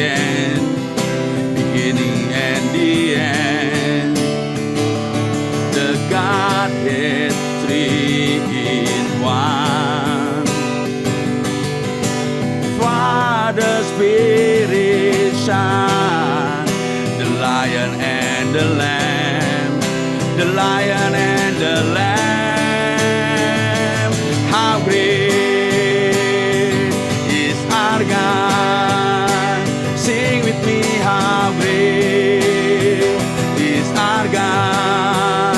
end, beginning and the end. The Godhead, three in one. Father, Spirit, Son, the Lion and the Lamb, the Lion and the Lamb. How great is our God? Sing with me, how great is our God?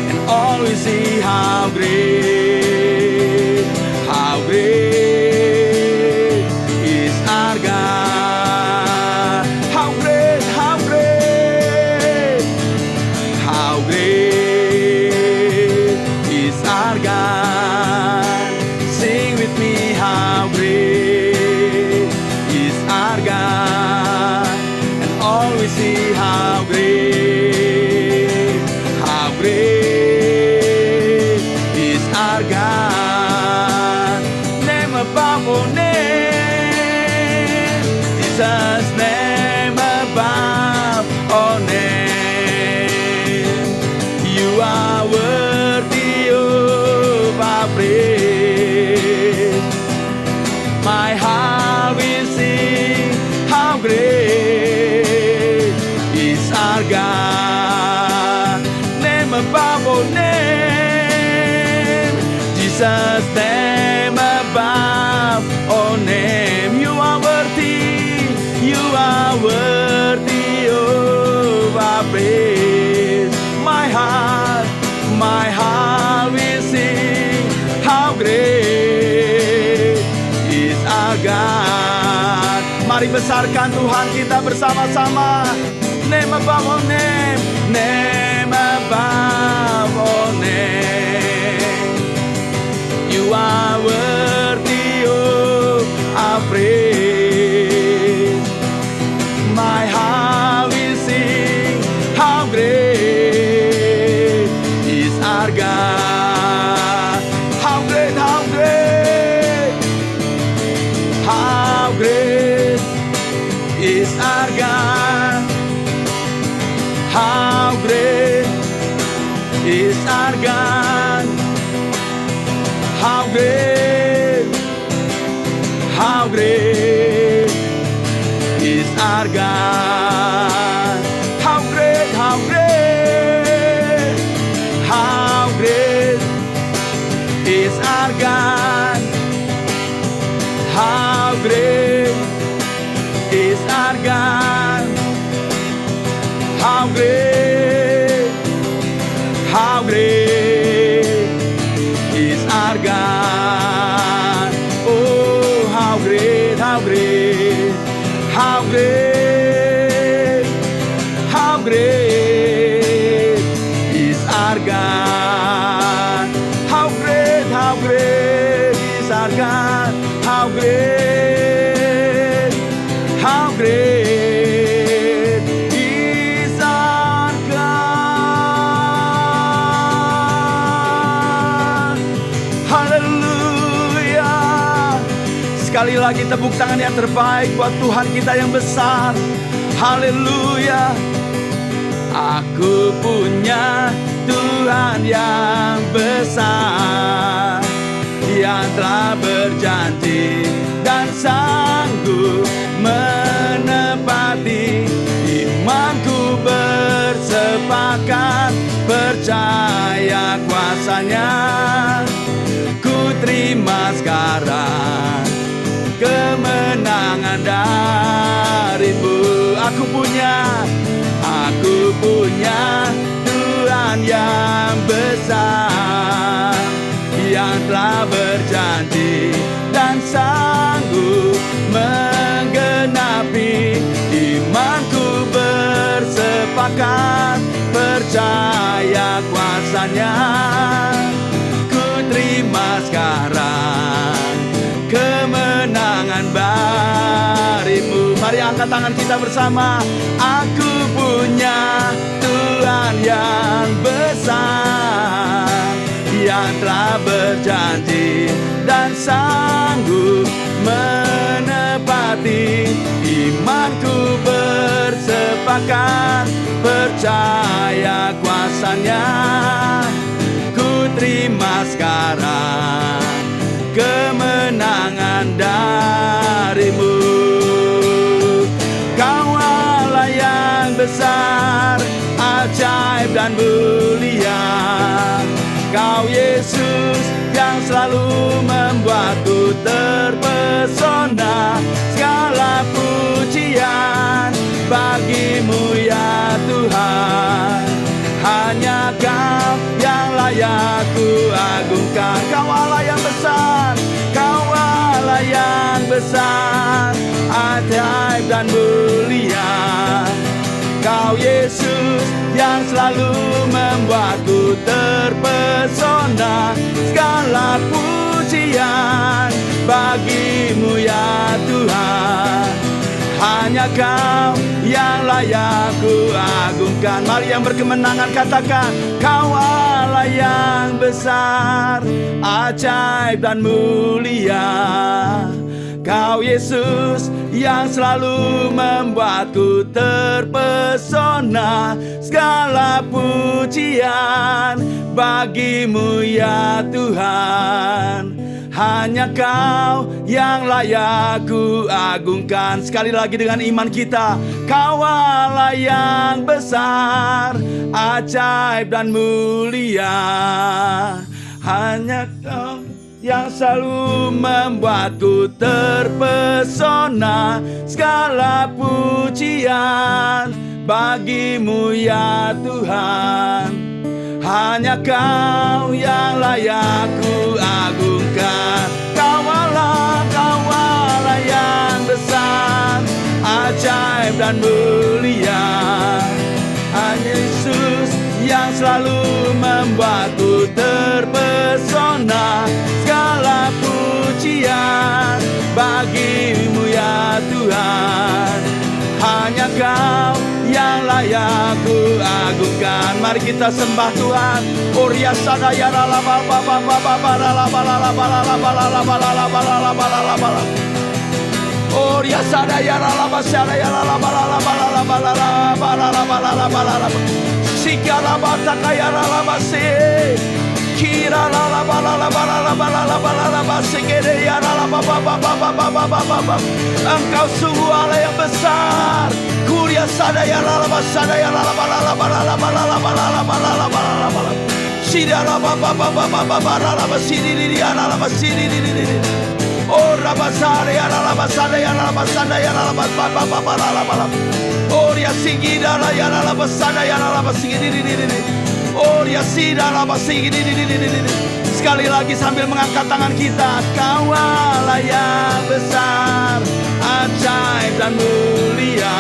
And all we see, how great, how great is our God. How great, how great, how great is our God. Sing with me, how great is our God. And all we see, how great, how great is our God. Name above all name, Jesus' name above all name. You are worthy of our praise. My heart will sing, how great is our God. Name above all name, Jesus' name above all name. You are worthy, you are worthy of our praise. My heart will sing, how great is our God. Mari besarkan Tuhan kita bersama-sama. Name above all name, name above all name. You are worthy of our praise. My heart will sing, how great is our God. How great, how great, how great is our God. How great is our God. How great, how great is our God. How great, how great, how great is our God. How great is our God. How great, how great is our God. Oh, how great, how great, how great, how great is our God. How great is our God. How great, how great is our God. Haleluya. Sekali lagi tepuk tangan yang terbaik buat Tuhan kita yang besar. Haleluya. Aku punya Tuhan yang besar, yang telah berjanji dan sanggup menepati. Imanku bersepakat percaya kuasanya. Ku terima sekarang kemenangan darimu. Aku punya Tuhan yang besar, yang telah berjanji dan sanggup menggenapi. Imanku bersepakat percaya kuasanya. Ku terima sekarang kemenangan barimu. Mari angkat tangan kita bersama. Aku punya Tuhan yang besar, yang telah berjanji dan sanggup menepati. Manku bersepakat percaya kuasanya. Ku terima sekarang kemenangan darimu. Kau Allah yang besar, ajaib dan mulia. Kau Yesus yang selalu membuatku terpesona. Segala pujian bagimu ya Tuhan. Hanya Kau yang layak ku agungkan. Kau Allah yang besar, Kau Allah yang besar, ajaib dan mulia. Kau Yesus yang selalu membuatku terpesona. Segala pujian bagimu ya Tuhan. Hanya Kau yang layak ku agungkan. Mari yang berkemenangan katakan, Kau Allah yang besar, ajaib dan mulia. Kau Yesus yang selalu membuatku terpesona. Segala pujian bagimu ya Tuhan. Hanya Kau yang layak ku agungkan. Sekali lagi dengan iman kita, Kau Allah yang besar, ajaib dan mulia. Hanya Kau yang selalu membuatku terpesona. Segala pujian bagimu ya Tuhan. Hanya Kau yang layak ku agungkan. Kau Allah yang besar, ajaib dan mulia. Hanya Yesus yang selalu membuatku terpesona. Segala pujian bagimu ya Tuhan. Hanya Kau yang layak ku agungkan. Mari kita sembah Tuhan. Oria sadaya la ba ba ba ba ba ba la ba la ba la ba la ba la ba la ba la ba la ba la. Oria sadaya la ba sadaya la ba la ba la ba la ba la ba la ba la. Sigala ba takaya la ba se. Kira la ba la ba la ba la ba la ba segede ya la ba ba ba ba ba ba ba ba. Engkau sungguh Allah yang besar. Kuria sadaya la ba sadaya la ba la ba la ba la ba la ba la ba la ba. Sida la ba ba ba ba ba ba la ba sidi di la ba sidi di. Oh rabasare ya la ba sadaya la ba sadaya la ba ba ba ba la ba la. Oh ya sigida la ya la ba sadaya la ba sidi di. Oh ya sida la ba sidi di. Sekali lagi sambil mengangkat tangan kita, Kau Allah yang besar, ajaib dan mulia.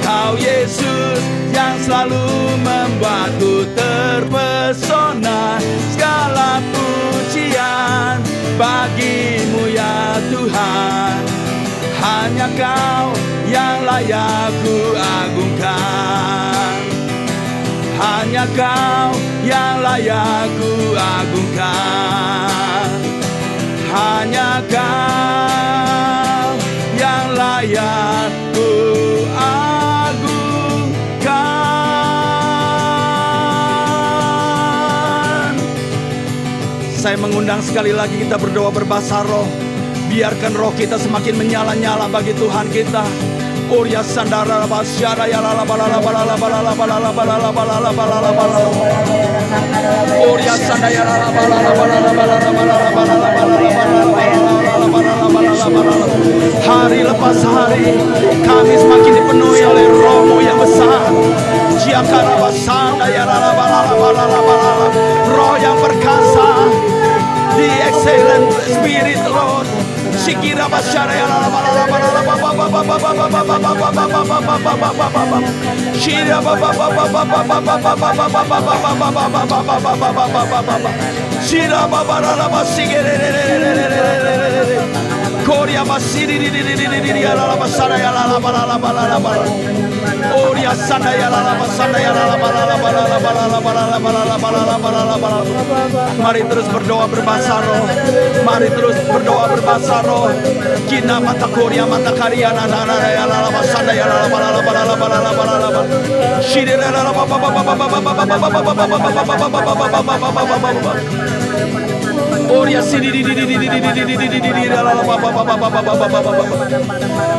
Kau Yesus yang selalu membuatku terpesona. Segala pujian bagimu ya Tuhan. Hanya Kau yang layak ku agungkan. Hanya Kau yang layak ku agungkan. Hanya Kau yang layak ku agungkan. Saya mengundang sekali lagi kita berdoa berbahasa roh. Biarkan roh kita semakin menyala-nyala bagi Tuhan kita. Oria sandara basyara ya la ba la ba la ba la ba la ba la ba la ba la ba la. Oria sandara ya la ba la ba la ba la ba la ba la ba la. Hari lepas hari kami semakin dipenuhi oleh Roh-Mu yang besar. Jiakara basanda ya la ba la ba la ba la. Roh yang perkasa, the excellent spirit Lord. Sikira basyara ya la ba la ba la ba ba ba ba ba ba ba ba ba ba ba ba ba ba ba. Shira ba ba ba ba ba ba ba ba ba ba ba ba ba ba ba. Shira ba ba la ba sigere. Korea basiri di ya la basyara ya la ba la ba la ba. Oria sanda ya la la sanda ya la la la la la la la la. Mari terus berdoa berbahasa roh. Mari terus berdoa berbahasa roh. Kina mata koria mata karia na na na ya la la sanda ya la la la la la la. Shiri la la ba ba ba ba ba ba ba ba ba ba ba. Oria sidi di di di di di di di di di di la la ba ba ba ba ba ba ba ba.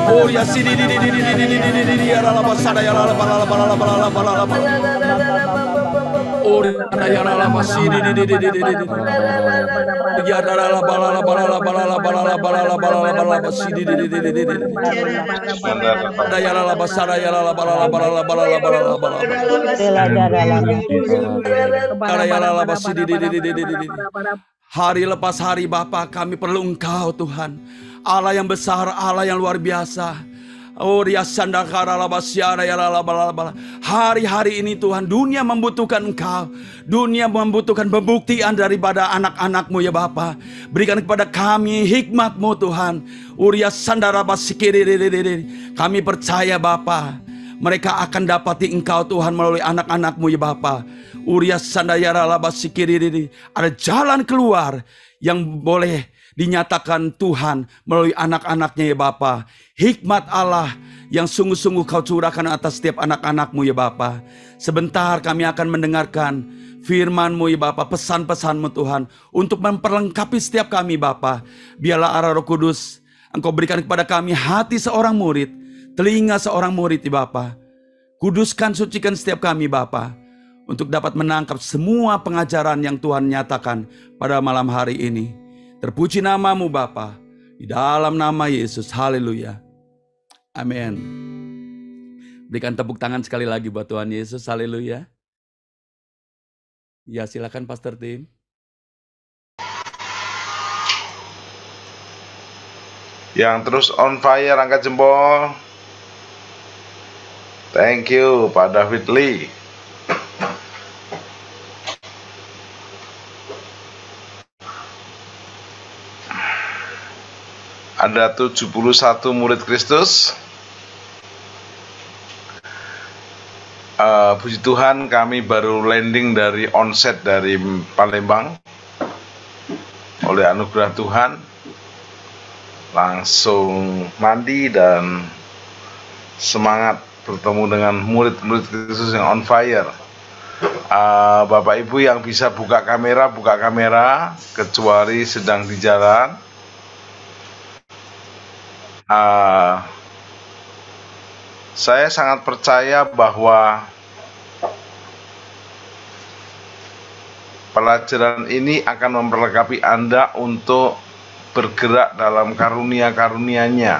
Oria sidi di di di di di di di di di ya la la sanda ya la la la la la la. Oria ya la la sidi di di di di di di. Ya la la ba la la ba la la ba la la ba la la ba la la ba la la ba la sidi di di di di di. Ya la la ba sanda ya la la ba la la ba la la ba la la ba la la ba la. Ya la la ba sidi di di di di di. Hari lepas hari Bapa, kami perlu Engkau Tuhan, Allah yang besar, Allah yang luar biasa. Oh dia sandakara labasiara ya lalabalabala. Hari-hari ini Tuhan, dunia membutuhkan Engkau. Dunia membutuhkan pembuktian daripada anak-anak-Mu ya Bapa. Berikan kepada kami hikmat-Mu Tuhan. Uria sandara basikiri. Kami percaya Bapa, mereka akan dapati Engkau Tuhan melalui anak-anak-Mu ya Bapa. Uria sandayara labasikiri. Ada jalan keluar yang boleh dinyatakan Tuhan melalui anak-anaknya ya Bapa. Hikmat Allah yang sungguh-sungguh Kau curahkan atas setiap anak-anak-Mu ya Bapa. Sebentar kami akan mendengarkan firman-Mu ya Bapa, pesan-pesan-Mu Tuhan, untuk memperlengkapi setiap kami Bapa. Biarlah arah Roh Kudus Engkau berikan kepada kami hati seorang murid, telinga seorang murid ya Bapa. Kuduskan, sucikan setiap kami Bapa, untuk dapat menangkap semua pengajaran yang Tuhan nyatakan pada malam hari ini. Terpuji nama-Mu Bapa, di dalam nama Yesus. Haleluya. Amin. Berikan tepuk tangan sekali lagi buat Tuhan Yesus. Haleluya. Ya silakan Pastor Tim. Yang terus on fire, angkat jempol. Thank you Pak David Lee. Ada 71 murid Kristus. Puji Tuhan, kami baru landing dari onset dari Palembang. Oleh anugerah Tuhan, langsung mandi dan semangat bertemu dengan murid-murid Kristus yang on fire. Bapak Ibu yang bisa buka kamera, kecuali sedang di jalan. Saya sangat percaya bahwa pelajaran ini akan memperlengkapi Anda untuk bergerak dalam karunia-karunia-Nya.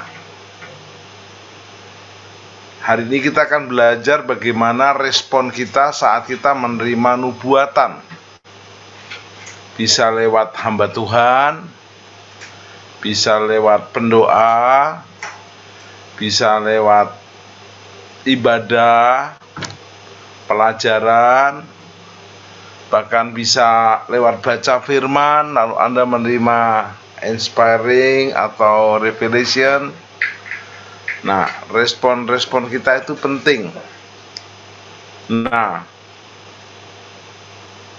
Hari ini kita akan belajar bagaimana respon kita saat kita menerima nubuatan. Bisa lewat hamba Tuhan, bisa lewat pendoa, bisa lewat ibadah, pelajaran, bahkan bisa lewat baca firman, lalu Anda menerima inspiring atau revelation. Nah, respon-respon kita itu penting. Nah,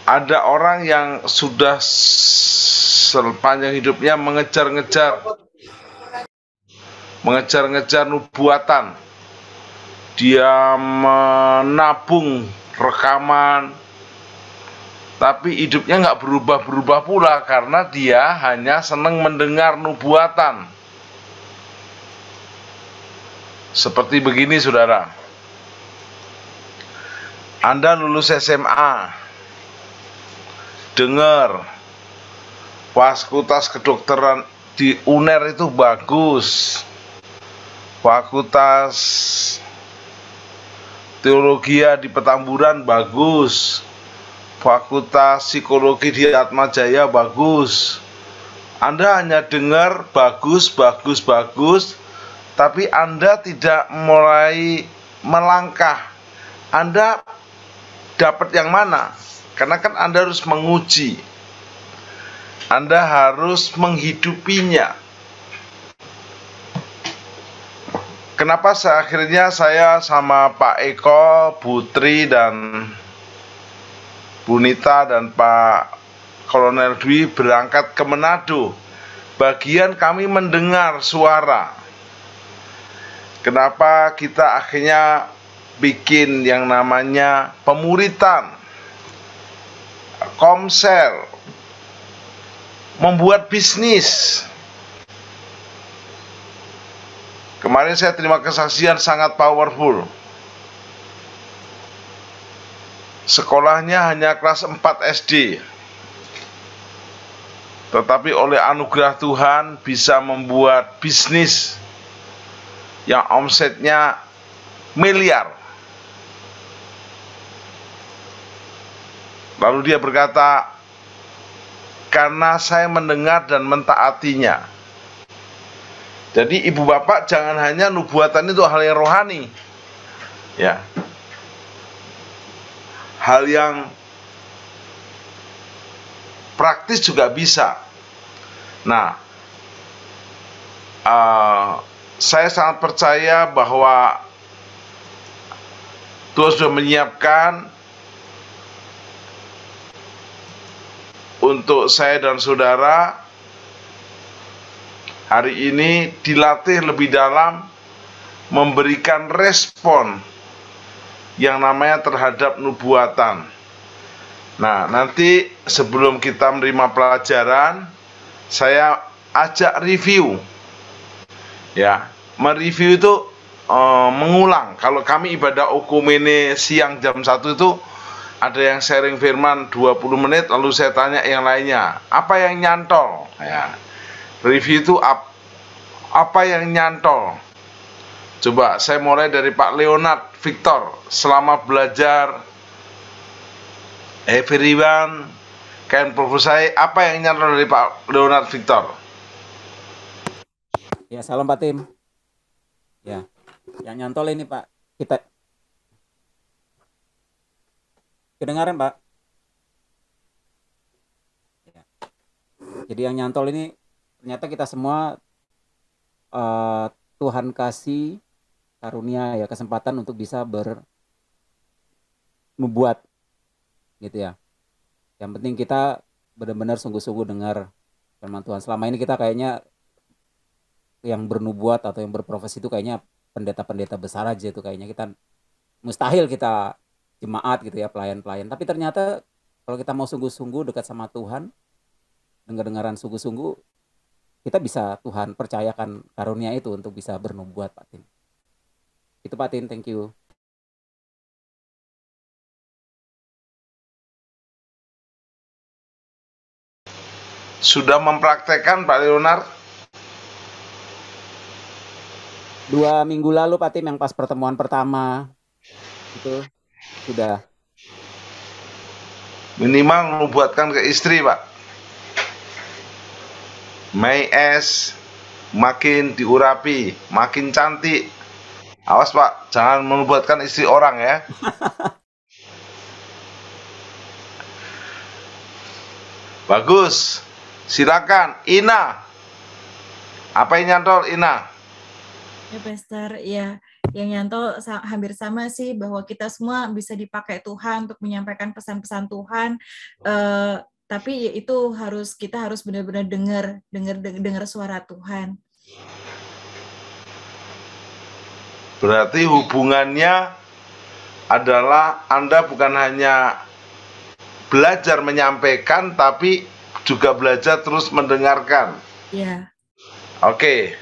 ada orang yang sudah sepanjang hidupnya mengejar-ngejar nubuatan. Dia menabung rekaman, tapi hidupnya nggak berubah-berubah pula karena dia hanya senang mendengar nubuatan. Seperti begini saudara, Anda lulus SMA, dengar fakultas kedokteran di UNER itu bagus, fakultas teologi di Petamburan bagus, fakultas psikologi di Atmajaya bagus. Anda hanya dengar bagus, tapi Anda tidak mulai melangkah. Anda dapat yang mana? Karena kan Anda harus menguji, Anda harus menghidupinya. Kenapa akhirnya saya sama Pak Eko, Putri, dan Bu Nita, dan Pak Kolonel Dwi berangkat ke Manado? Bagian kami mendengar suara. Kenapa kita akhirnya bikin yang namanya pemuritan, komsel, membuat bisnis. Kemarin saya terima kesaksian sangat powerful. Sekolahnya hanya kelas 4 SD. Tetapi oleh anugerah Tuhan bisa membuat bisnis yang omsetnya miliar. Lalu dia berkata, karena saya mendengar dan mentaatinya. Jadi ibu bapak jangan hanya nubuatan itu hal yang rohani, ya, hal yang praktis juga bisa. Nah, saya sangat percaya bahwa Tuhan sudah menyiapkan untuk saya dan saudara hari ini dilatih lebih dalam memberikan respon yang namanya terhadap nubuatan. Nah, nanti sebelum kita menerima pelajaran, saya ajak review. Ya, mereview itu mengulang. Kalau kami ibadah okumene siang jam 1 itu ada yang sharing firman 20 menit, lalu saya tanya yang lainnya, apa yang nyantol? Ya. Review itu apa yang nyantol. Coba saya mulai dari Pak Leonard Victor. Selama belajar everyone can prophesy, apa yang nyantol dari Pak Leonard Victor? Ya, salam Pak Tim. Ya, yang nyantol ini Pak, kita kedengaran Pak. Ya. Jadi yang nyantol ini ternyata kita semua Tuhan kasih karunia ya, kesempatan untuk bisa membuat gitu ya. Yang penting kita benar-benar sungguh-sungguh dengar firman Tuhan. Selama ini kita kayaknya yang bernubuat atau yang berprofesi itu kayaknya pendeta-pendeta besar aja, itu kayaknya kita mustahil kita jemaat gitu ya, pelayan-pelayan. Tapi ternyata kalau kita mau sungguh-sungguh dekat sama Tuhan, dengar-dengaran sungguh-sungguh, kita bisa Tuhan percayakan karunia itu untuk bisa bernubuat, Pak Tin. Itu Pak Tin, thank you. Sudah mempraktekkan Pak Leonard? 2 minggu lalu Pak Tim, yang pas pertemuan pertama itu sudah. Minimal menubuatkan ke istri, Pak. Mei es makin diurapi, makin cantik. Awas Pak, jangan menubuatkan istri orang ya. Bagus. Silakan Ina. Apa yang nyantol Ina? Ya Pastor, ya yang nyantol hampir sama sih, bahwa kita semua bisa dipakai Tuhan untuk menyampaikan pesan-pesan Tuhan. Tapi itu kita harus benar-benar dengar suara Tuhan. Berarti hubungannya adalah Anda bukan hanya belajar menyampaikan, tapi juga belajar terus mendengarkan. Iya. Oke.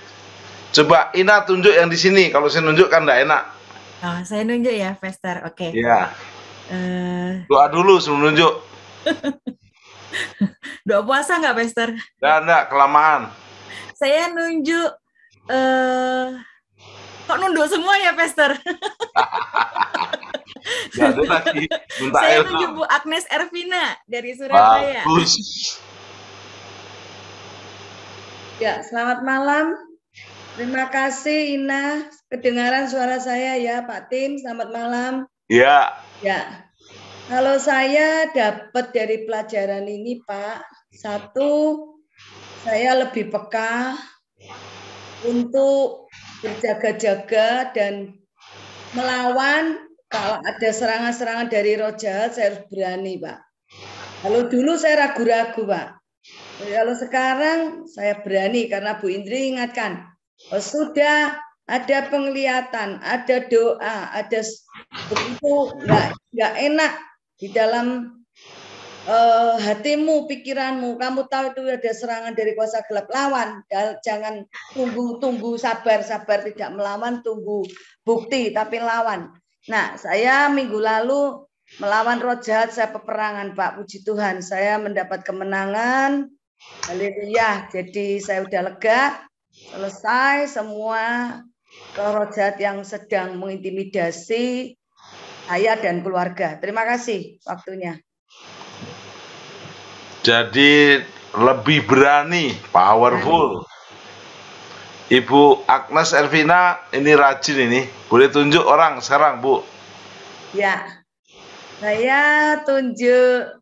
Coba Ina tunjuk yang di sini. Kalau saya nunjuk kan enggak enak. Oh, saya nunjuk ya, Pastor. Oke. Iya. Doa dulu sebelum nunjuk. Doa puasa nggak, Pastor? Enggak, kelamaan. Saya nunjuk, kok nunduk semua ya, Pastor? Ada lagi. Saya nunjuk Bu Agnes Ervina dari Surabaya. Bagus. Ya, selamat malam. Terima kasih Ina, kedengaran suara saya ya Pak Tim, selamat malam. Ya. Ya. Kalau saya dapat dari pelajaran ini Pak, satu, saya lebih peka untuk berjaga-jaga dan melawan kalau ada serangan-serangan dari roh jahat, saya harus berani, Pak. Kalau dulu saya ragu-ragu, Pak. Kalau sekarang saya berani karena Bu Indri ingatkan, oh, sudah ada penglihatan, ada doa, ada begitu nggak enak di dalam hatimu, pikiranmu. Kamu tahu itu ada serangan dari kuasa gelap, lawan. Jangan tunggu, sabar, tidak melawan, tunggu bukti, tapi lawan. Nah, saya minggu lalu melawan roh jahat, saya peperangan, Pak. Puji Tuhan, saya mendapat kemenangan. Haleluya. Jadi saya udah lega, selesai semua roh jahat yang sedang mengintimidasi saya dan keluarga. Terima kasih waktunya. Jadi lebih berani, powerful. Ibu Agnes Elvina ini rajin ini. Boleh tunjuk orang sekarang, Bu? Ya, saya tunjuk.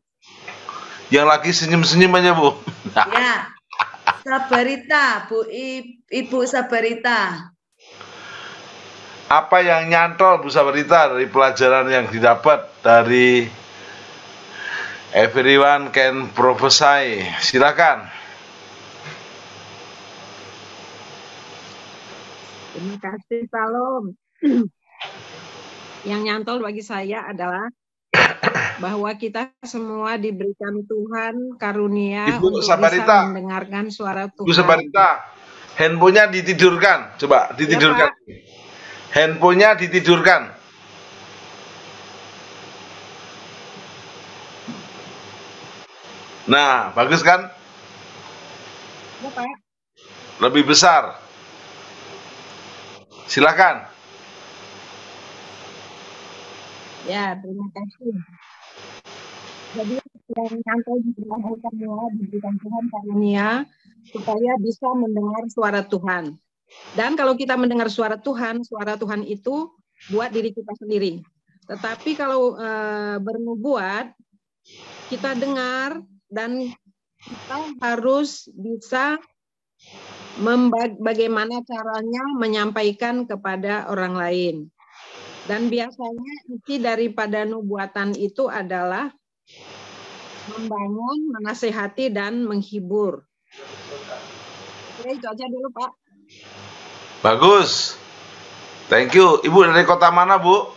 Yang lagi senyum-senyum aja, Bu. Ya, Sabarita, Ibu Sabarita. Apa yang nyantol, Bu Sabarita, dari pelajaran yang didapat dari Everyone Can Prophesy? Silakan. Terima kasih, Salam. Yang nyantol bagi saya adalah bahwa kita semua diberikan Tuhan karunia Ibu untuk Sabarita, bisa mendengarkan suara Tuhan. Ibu Sabarita, handphonenya ditidurkan. Coba ditidurkan. Ya, Handphonenya ditidurkan. Nah, bagus kan? Ya, Pak. Lebih besar. Silakan. Ya, terima kasih. Jadi yang nyantol diberikan Tuhan karunia supaya bisa mendengar suara Tuhan. Dan kalau kita mendengar suara Tuhan itu buat diri kita sendiri. Tetapi kalau bernubuat, kita dengar dan kita harus bisa bagaimana caranya menyampaikan kepada orang lain. Dan biasanya isi daripada nubuatan itu adalah membangun, menasehati, dan menghibur. Oke, itu aja dulu, Pak. Bagus. Thank you. Ibu dari kota mana, Bu?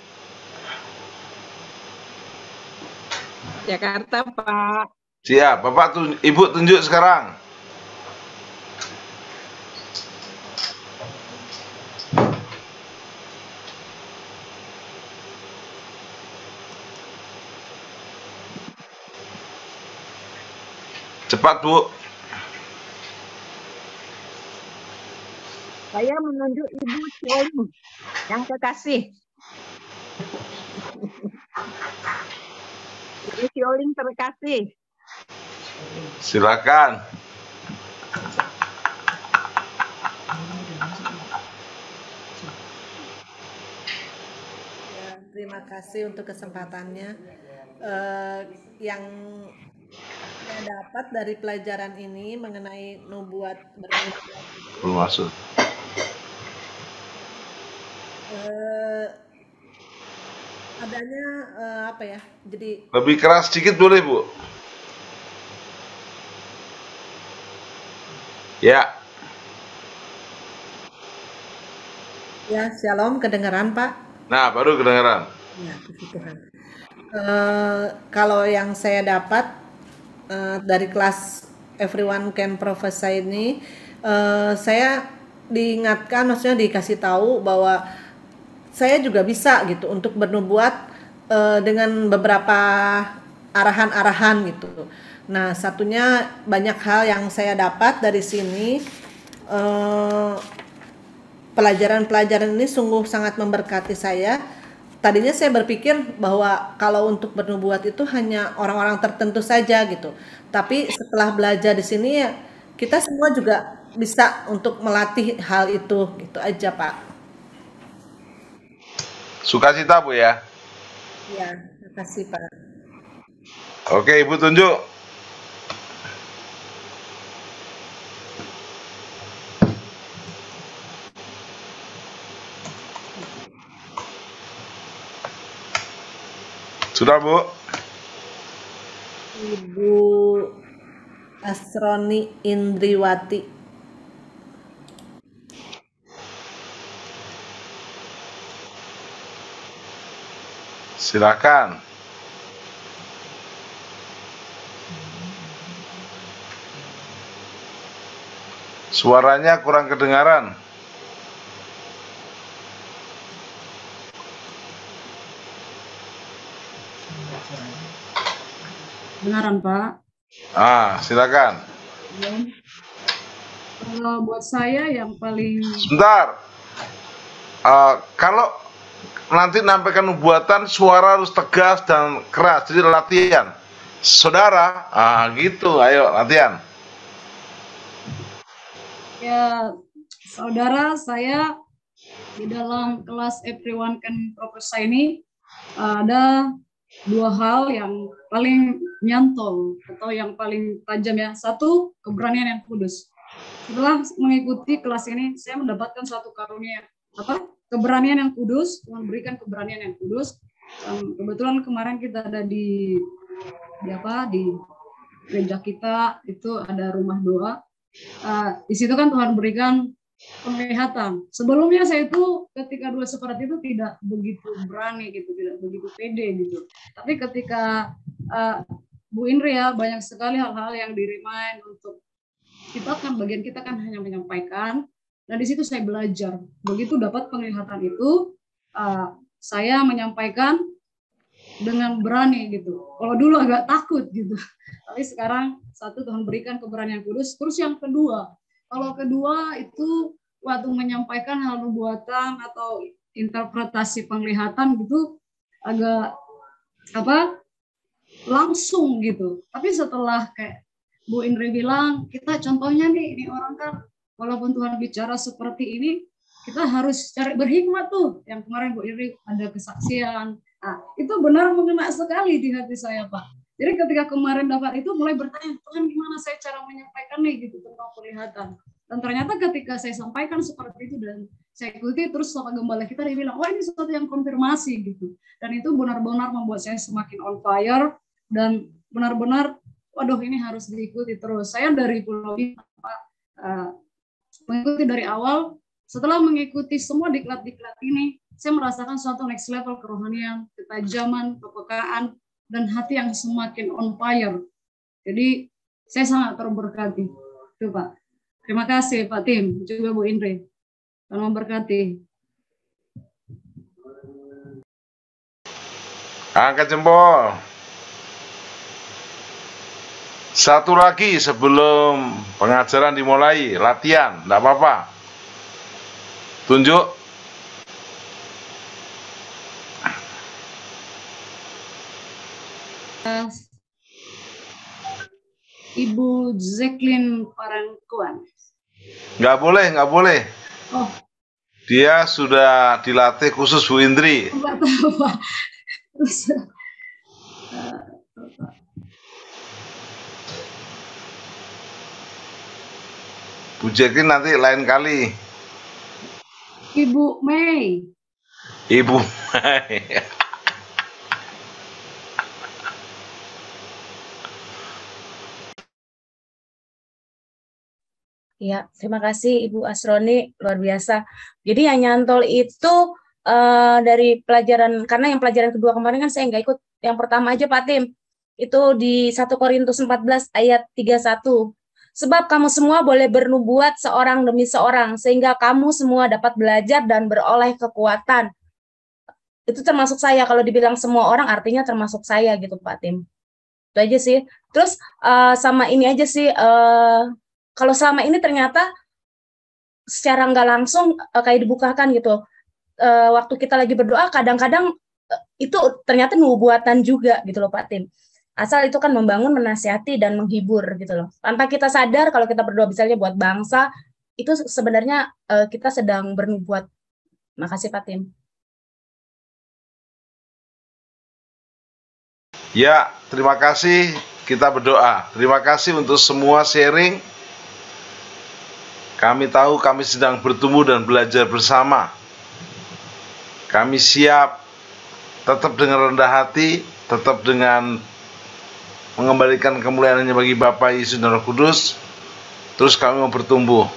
Jakarta, Pak. Siap. Bapak Ibu tunjuk sekarang. Cepat, Bu. Saya menunjuk Ibu Sioling yang kekasih. Ibu Sioling terkasih. Silakan. Ya, terima kasih untuk kesempatannya. Yang saya dapat dari pelajaran ini mengenai nubuat Belum masuk. adanya apa ya? Jadi Lebih keras sedikit boleh, Bu? Ya. ya, shalom, kedengaran, Pak? Nah, baru kedengaran. Ya, puji Tuhan. Kalau yang saya dapat dari kelas Everyone Can Prophesy ini, saya diingatkan, maksudnya dikasih tahu bahwa saya juga bisa gitu untuk bernubuat dengan beberapa arahan-arahan gitu. Nah, satunya banyak hal yang saya dapat dari sini. Pelajaran-pelajaran ini sungguh sangat memberkati saya. Tadinya saya berpikir bahwa kalau untuk bernubuat itu hanya orang-orang tertentu saja gitu. Tapi setelah belajar di sini ya kita semua juga bisa untuk melatih hal itu. Gitu aja, Pak. Sukacita, Bu ya. Ya, terima kasih, Pak. Oke, Ibu tunjuk. Sudah, Bu? Ibu Asroni Indriwati. Silakan. Suaranya kurang kedengaran. Benaran, Pak. Silakan. Kalau buat saya yang paling Sebentar. Kalau nanti nampakkan nubuatan, suara harus tegas dan keras. Jadi latihan. Saudara, gitu. Ayo latihan. ya saudara saya di dalam kelas Everyone Can Prophesy ini ada dua hal yang paling nyantol atau yang paling tajam ya. Satu, keberanian yang kudus. Setelah mengikuti kelas ini, saya mendapatkan suatu karunia keberanian yang kudus. Tuhan berikan keberanian yang kudus. Kebetulan kemarin kita ada di gereja kita itu ada rumah doa. Di situ kan Tuhan berikan penglihatan. Sebelumnya saya itu ketika dua seperti itu tidak begitu berani gitu, tidak begitu pede gitu. Tapi ketika Bu Indri ya, banyak sekali hal-hal yang di-remind untuk kita kan, bagian kita kan hanya menyampaikan. Dan di situ saya belajar. Begitu dapat penglihatan itu, saya menyampaikan dengan berani gitu. Kalau dulu agak takut gitu. Tapi sekarang satu, Tuhan berikan keberanian kudus. Terus yang kedua, kalau kedua itu waktu menyampaikan hal nubuatan atau interpretasi penglihatan gitu agak langsung gitu. Tapi setelah kayak Bu Indri bilang, kita contohnya nih, ini orang kan walaupun Tuhan bicara seperti ini, kita harus cari berhikmat tuh. Yang kemarin Bu Indri ada kesaksian. Itu benar mengena sekali di hati saya, Pak. Jadi ketika kemarin dapat itu mulai bertanya, Tuhan gimana saya cara menyampaikannya gitu tentang penglihatan. Dan ternyata ketika saya sampaikan seperti itu dan saya ikuti, terus sama gembala kita dia bilang, ini sesuatu yang konfirmasi gitu. Dan itu benar-benar membuat saya semakin on fire dan benar-benar, waduh ini harus diikuti terus. Saya dari Pulau mengikuti dari awal, setelah mengikuti semua diklat-diklat ini, saya merasakan suatu next level kerohanian, ketajaman, kepekaan, dan hati yang semakin on fire. Jadi saya sangat terberkati. Itu Pak. Terima kasih Pak Tim, juga Bu Indri. Tuhan memberkati. Angkat jempol. Satu lagi sebelum pengajaran dimulai, latihan, enggak apa-apa. Tunjuk. Ibu Jacqueline Parangkuan. Nggak boleh. Oh. Dia sudah dilatih khusus Bu Indri. Enggak tahu, Pak. Terus, Bu Jacqueline nanti lain kali. Ibu Mei. Ibu Mei. Ya, terima kasih Ibu Asroni, luar biasa. Jadi yang nyantol itu dari pelajaran, karena yang pelajaran kedua kemarin kan saya nggak ikut. Yang pertama aja Pak Tim, itu di 1 Korintus 14 ayat 31. Sebab kamu semua boleh bernubuat seorang demi seorang, sehingga kamu semua dapat belajar dan beroleh kekuatan. Itu termasuk saya, kalau dibilang semua orang artinya termasuk saya gitu Pak Tim. Itu aja sih. Terus sama ini aja sih, kalau selama ini ternyata secara nggak langsung kayak dibukakan gitu. Waktu kita lagi berdoa, kadang-kadang itu ternyata nubuatan juga gitu loh Pak Tim. Asal itu kan membangun, menasihati, dan menghibur gitu loh. Tanpa kita sadar kalau kita berdoa misalnya buat bangsa, itu sebenarnya kita sedang bernubuat. Makasih Pak Tim. Ya, terima kasih. Kita berdoa. Terima kasih untuk semua sharing. Kami tahu kami sedang bertumbuh dan belajar bersama. Kami siap tetap dengan rendah hati, tetap dengan mengembalikan kemuliaan-Nya bagi Bapa, Yesus, dan Roh Kudus. Terus kami mau bertumbuh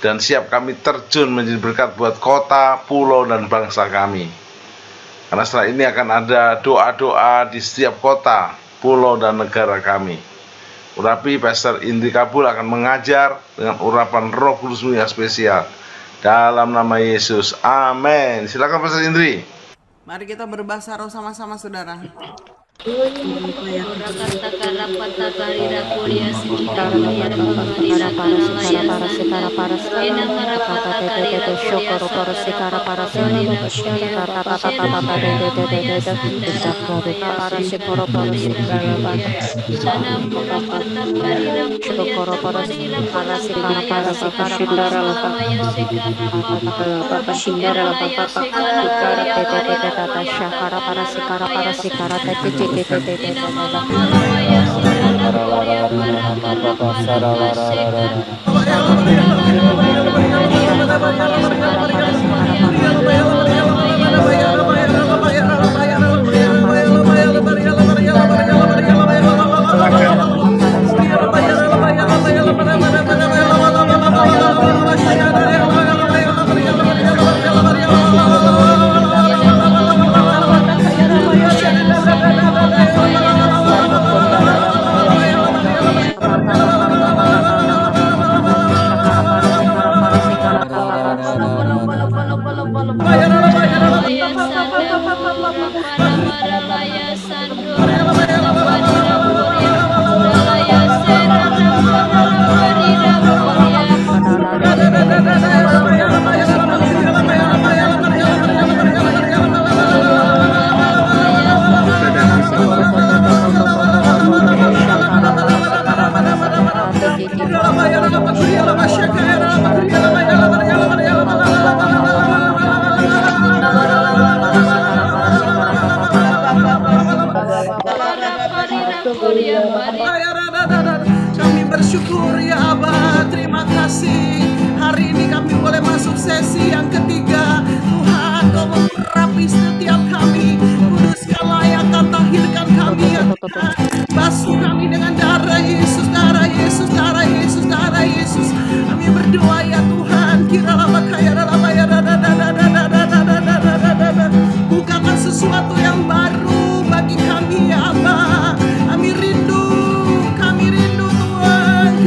dan siap kami terjun menjadi berkat buat kota, pulau, dan bangsa kami. Karena setelah ini akan ada doa-doa di setiap kota, pulau, dan negara kami. Urapi Pastor Indri Kabul akan mengajar dengan urapan Roh Kudus-Mu yang spesial. Dalam nama Yesus, amin. Silakan Pastor Indri. Mari kita berbahasa roh sama-sama, saudara. Kami bersyukur ya Aba, terima kasih. Hari ini kami boleh masuk sesi yang ketiga. Tuhan, Kau mengurapi setiap kami. Kuduskanlah yang akan tahirkan kami ya Tuhan. Basuh kami dengan darah Yesus, darah Yesus, darah Yesus, darah Yesus. Kami berdoa ya Tuhan, kiralah makaya bukakan sesuatu yang baru bagi kami ya Aba. Kami rindu Tuhan.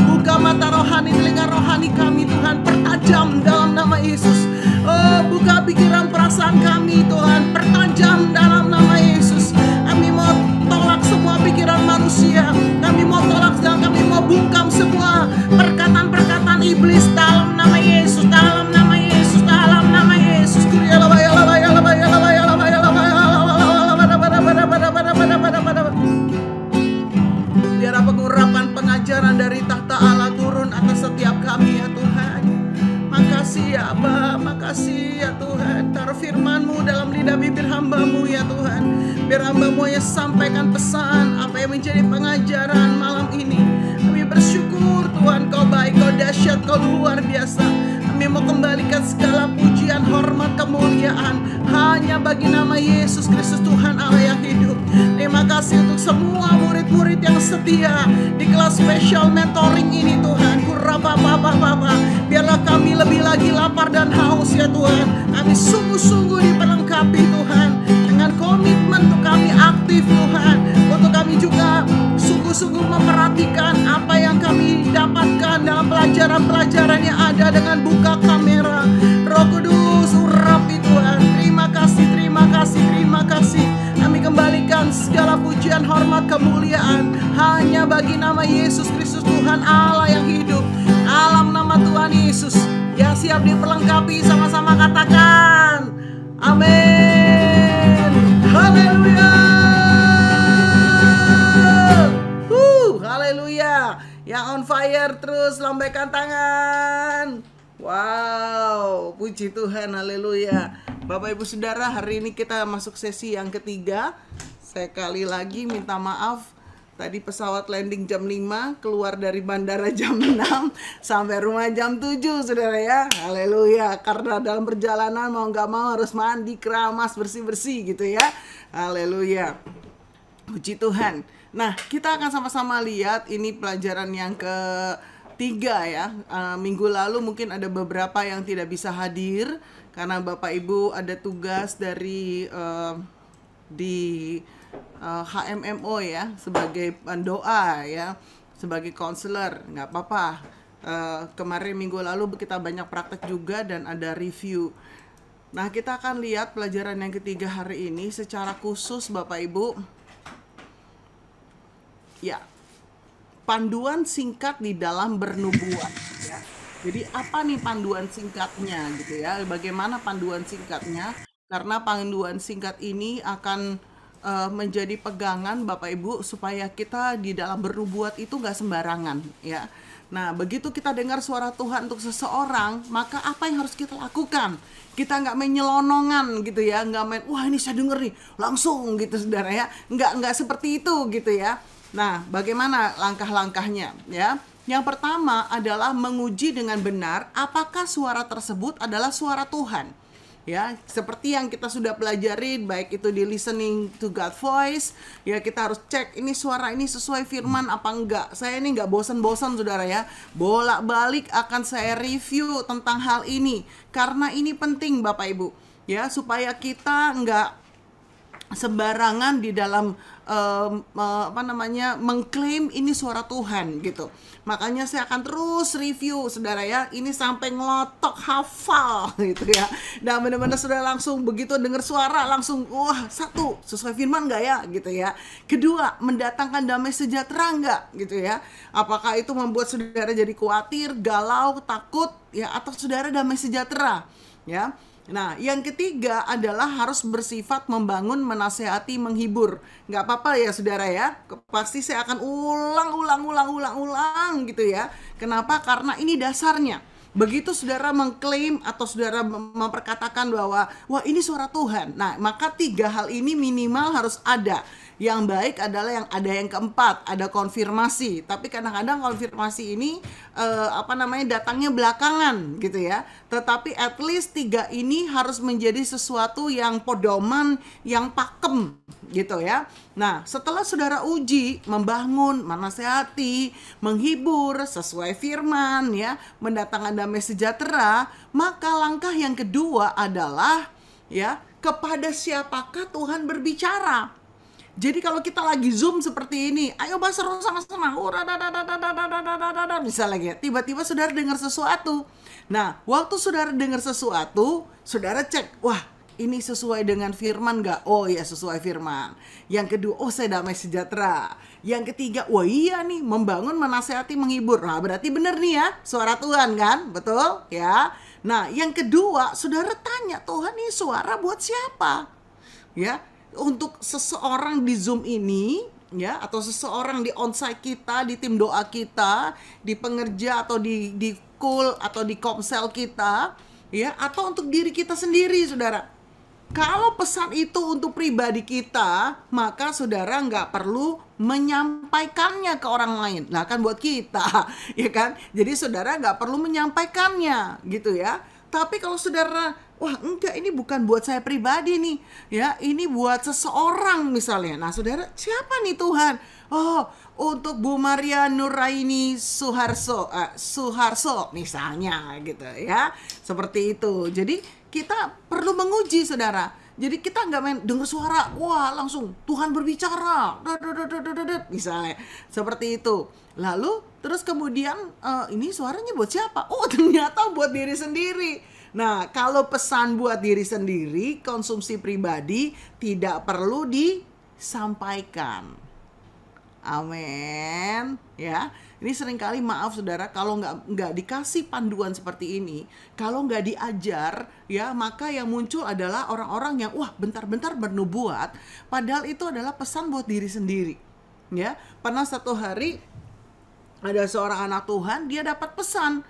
Buka mata rohani, telinga rohani kami Tuhan, pertajam dalam nama Yesus. Oh, buka pikiran perasaan kami Tuhan, pertajam dalam nama Yesus. Kami mau tolak semua pikiran manusia, kami mau tolak dan kami mau bungkam semua perkataan-perkataan iblis dalam nama Yesus, dalam nama Yesus, dalam nama Yesus. Biar pengurapan pengajaran dari tahta Allah turun atas setiap kami ya Tuhan. Makasih ya Aba, makasih ya Tuhan. Taruh firman-Mu dalam lidah bibir hamba-Mu ya Tuhan. Biar hamba-Mu yang sampaikan pesan apa yang menjadi pengajaran malam ini. Kami bersyukur Tuhan, Kau baik, Kau dahsyat, Kau luar biasa. Kami mau kembalikan segala pujian, hormat, kemuliaan hanya bagi nama Yesus Kristus Tuhan Allah yang hidup. Terima kasih untuk semua murid-murid yang setia di kelas spesial mentoring ini Tuhan. Biarlah kami lebih lagi lapar dan haus ya Tuhan. Kami sungguh-sungguh diperlengkapi Tuhan dengan komitmen untuk kami aktif Tuhan. Untuk kami juga sungguh-sungguh memperhatikan apa yang kami dapatkan dalam pelajaran-pelajaran yang ada dengan buka kamera. Roh Kudus urapi Tuhan. Terima kasih, terima kasih, terima kasih. Kami kembalikan segala pujian, hormat, kemuliaan hanya bagi nama Yesus Kristus Tuhan Allah yang hidup. Dalam nama Tuhan Yesus yang siap diperlengkapi, sama-sama katakan amin. Haleluya. Haleluya. Yang on fire terus lambaikan tangan. Wow, puji Tuhan, haleluya. Bapak Ibu Saudara, hari ini kita masuk sesi yang ketiga. Sekali lagi minta maaf Tadi pesawat landing jam 5, keluar dari bandara jam 6, sampai rumah jam 7, saudara ya. Haleluya. Karena dalam perjalanan mau nggak mau harus mandi, keramas, bersih-bersih gitu ya. Haleluya. Puji Tuhan. Nah, kita akan sama-sama lihat ini pelajaran yang ketiga ya. Minggu lalu mungkin ada beberapa yang tidak bisa hadir karena Bapak Ibu ada tugas dari di HMMO ya, sebagai pendoa ya, sebagai konselor. Nggak apa-apa. Kemarin minggu lalu kita banyak praktek juga dan ada review. Nah, kita akan lihat pelajaran yang ketiga hari ini secara khusus Bapak Ibu. Ya, panduan singkat di dalam bernubuat ya. Jadi apa nih panduan singkatnya gitu ya? Bagaimana panduan singkatnya? Karena panduan singkat ini akan menjadi pegangan Bapak Ibu supaya kita di dalam bernubuat itu nggak sembarangan ya. Nah, begitu kita dengar suara Tuhan untuk seseorang, maka apa yang harus kita lakukan? Kita nggak main nyelonongan gitu ya, nggak main wah ini saya denger nih langsung gitu saudara ya. Nggak seperti itu gitu ya. Nah, bagaimana langkah-langkahnya ya? Yang pertama adalah menguji dengan benar apakah suara tersebut adalah suara Tuhan. Ya, seperti yang kita sudah pelajari, baik itu di listening to God voice, ya kita harus cek ini suara ini sesuai firman apa enggak. Saya ini enggak bosan-bosan saudara ya, bolak-balik akan saya review tentang hal ini, karena ini penting Bapak Ibu, ya supaya kita enggak sembarangan di dalam mengklaim ini suara Tuhan gitu. Makanya saya akan terus review saudara ya, ini sampai ngelotok hafal gitu ya. Dan benar-benar saudara langsung begitu dengar suara langsung wah, satu sesuai firman nggak ya gitu ya. Kedua, mendatangkan damai sejahtera nggak gitu ya. Apakah itu membuat saudara jadi khawatir, galau, takut ya, atau saudara damai sejahtera ya. Nah, yang ketiga adalah harus bersifat membangun, menasehati, menghibur. Nggak apa-apa ya saudara ya, pasti saya akan ulang gitu ya. Kenapa? Karena ini dasarnya. Begitu saudara mengklaim atau saudara memperkatakan bahwa wah ini suara Tuhan, nah maka tiga hal ini minimal harus ada. Yang baik adalah yang ada yang keempat, ada konfirmasi. Tapi kadang-kadang konfirmasi ini datangnya belakangan gitu ya. Tetapi at least tiga ini harus menjadi sesuatu yang pedoman, yang pakem gitu ya. Nah, setelah saudara uji, membangun, menasehati, menghibur sesuai firman ya, mendatangkan damai sejahtera, maka langkah yang kedua adalah ya, kepada siapakah Tuhan berbicara. Jadi kalau kita lagi Zoom seperti ini, ayo bahas sama-sama, misalnya tiba-tiba saudara dengar sesuatu. Nah, waktu saudara dengar sesuatu, saudara cek, wah ini sesuai dengan firman nggak? Oh ya sesuai firman. Yang kedua, oh saya damai sejahtera. Yang ketiga, wah iya nih membangun, menasehati, menghibur. Nah berarti benar nih ya, suara Tuhan kan? Betul ya? Nah yang kedua, saudara tanya, Tuhan ini suara buat siapa? Ya, untuk seseorang di Zoom ini ya, atau seseorang di onsite kita, di tim doa kita, di pengerja atau di call atau di komsel kita ya, atau untuk diri kita sendiri saudara. Kalau pesan itu untuk pribadi kita, maka saudara nggak perlu menyampaikannya ke orang lain. Nah kan buat kita ya kan, jadi saudara nggak perlu menyampaikannya gitu ya. Tapi kalau saudara, wah enggak ini bukan buat saya pribadi nih ya, ini buat seseorang misalnya. Nah saudara, siapa nih Tuhan? Oh, untuk Bu Maria Nuraini Suharso misalnya gitu ya, seperti itu. Jadi kita perlu menguji saudara. Jadi kita nggak main dengar suara, wah langsung Tuhan berbicara, misalnya seperti itu. Lalu terus kemudian ini suaranya buat siapa? Oh ternyata buat diri sendiri. Nah kalau pesan buat diri sendiri, konsumsi pribadi, tidak perlu disampaikan. Amin ya. Ini seringkali maaf saudara, kalau nggak dikasih panduan seperti ini, kalau nggak diajar ya, maka yang muncul adalah orang-orang yang wah bentar-bentar bernubuat, padahal itu adalah pesan buat diri sendiri ya. Pernah satu hari ada seorang anak Tuhan, dia dapat pesan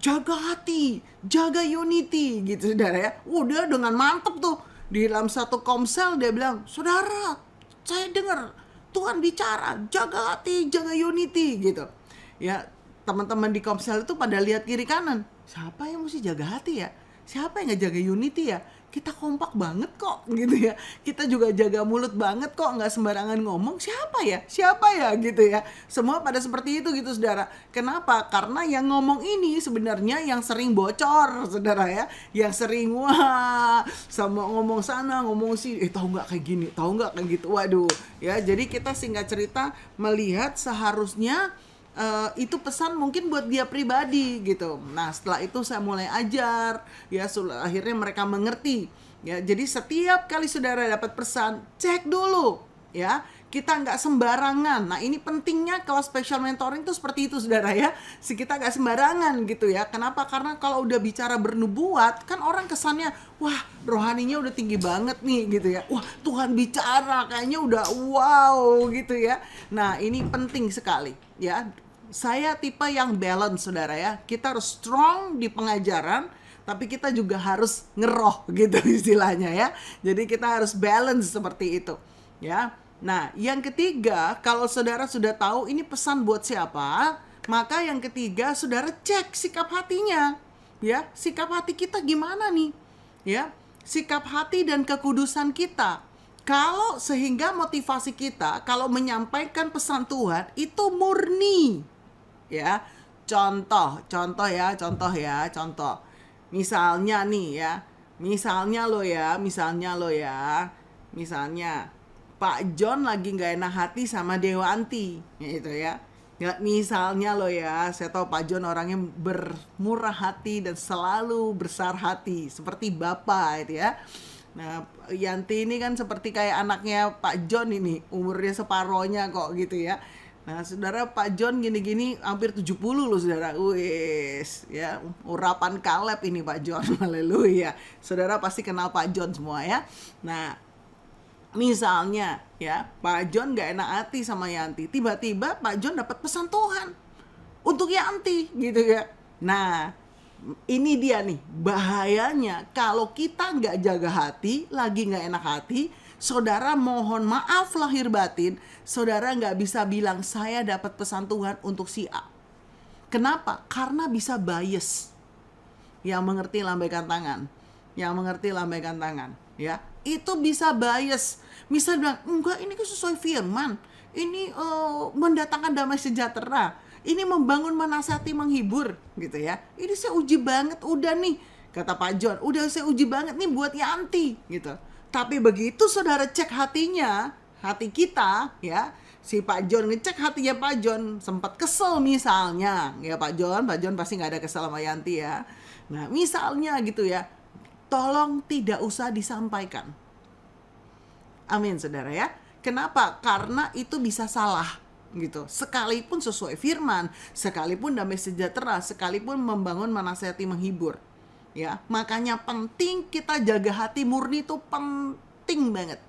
jaga hati, jaga unity gitu saudara ya. Udah dengan mantep tuh, di dalam satu komsel dia bilang, saudara saya dengar Tuhan bicara, jaga hati, jaga unity gitu. Ya, teman-teman di Komsel itu pada lihat kiri kanan. Siapa yang mesti jaga hati ya? Siapa yang ngejaga unity ya? Kita kompak banget kok gitu ya. Kita juga jaga mulut banget kok, nggak sembarangan ngomong. Siapa ya? Siapa ya gitu ya. Semua pada seperti itu gitu saudara. Kenapa? Karena yang ngomong ini sebenarnya yang sering bocor saudara ya. Yang sering wah sama ngomong sana ngomong sini. Tahu nggak kayak gini, tahu nggak kayak gitu. Waduh ya. Jadi kita singkat cerita melihat seharusnya itu pesan mungkin buat dia pribadi gitu. Nah setelah itu saya mulai ajar ya, akhirnya mereka mengerti ya. Jadi setiap kali saudara dapat pesan, cek dulu ya, kita nggak sembarangan. Nah ini pentingnya kalau special mentoring itu seperti itu saudara ya, kita nggak sembarangan gitu ya. Kenapa? Karena kalau udah bicara bernubuat kan orang kesannya wah rohaninya udah tinggi banget nih gitu ya, wah Tuhan bicara kayaknya udah wow gitu ya. Nah ini penting sekali ya. Saya tipe yang balance saudara ya. Kita harus strong di pengajaran, tapi kita juga harus ngeroh gitu istilahnya ya. Jadi kita harus balance seperti itu ya. Nah yang ketiga, kalau saudara sudah tahu ini pesan buat siapa, maka yang ketiga saudara cek sikap hatinya ya. Sikap hati kita gimana nih ya. Sikap hati dan kekudusan kita. Kalau sehingga motivasi kita kalau menyampaikan pesan Tuhan itu murni ya. Contoh ya. Misalnya nih ya, misalnya Pak John lagi nggak enak hati sama Dewanti gitu ya. Nggak, misalnya lo ya, saya tahu Pak John orangnya bermurah hati dan selalu besar hati seperti Bapak gitu ya. Nah Yanti ini kan seperti kayak anaknya Pak John ini, umurnya separohnya kok gitu ya. Nah saudara, Pak John gini-gini hampir 70 loh saudara. Wis ya, urapan Kaleb ini Pak John. Haleluya. Saudara pasti kenal Pak John semua ya. Nah misalnya ya, Pak John gak enak hati sama Yanti. Tiba-tiba Pak John dapat pesan Tuhan untuk Yanti gitu ya. Nah ini dia nih bahayanya kalau kita gak jaga hati, lagi gak enak hati. Saudara mohon maaf lahir batin, saudara gak bisa bilang saya dapat pesan Tuhan untuk si A. Kenapa? Karena bisa bias. Yang mengerti lambaikan tangan. Ya, itu bisa bias. Misal bilang, enggak ini sesuai firman. Ini mendatangkan damai sejahtera. Ini membangun, menasihati, menghibur gitu ya. Ini saya uji banget udah nih, kata Pak John. Udah saya uji banget nih buat Yanti gitu. Tapi begitu saudara cek hatinya, hati kita ya, si Pak John ngecek hatinya Pak John, sempat kesel misalnya ya Pak John pasti nggak ada kesel sama Yanti ya. Nah misalnya gitu ya, tolong tidak usah disampaikan. Amin saudara ya. Kenapa? Karena itu bisa salah gitu. Sekalipun sesuai firman, sekalipun damai sejahtera, sekalipun membangun, menasihati, menghibur. Ya, makanya penting kita jaga hati murni, itu penting banget.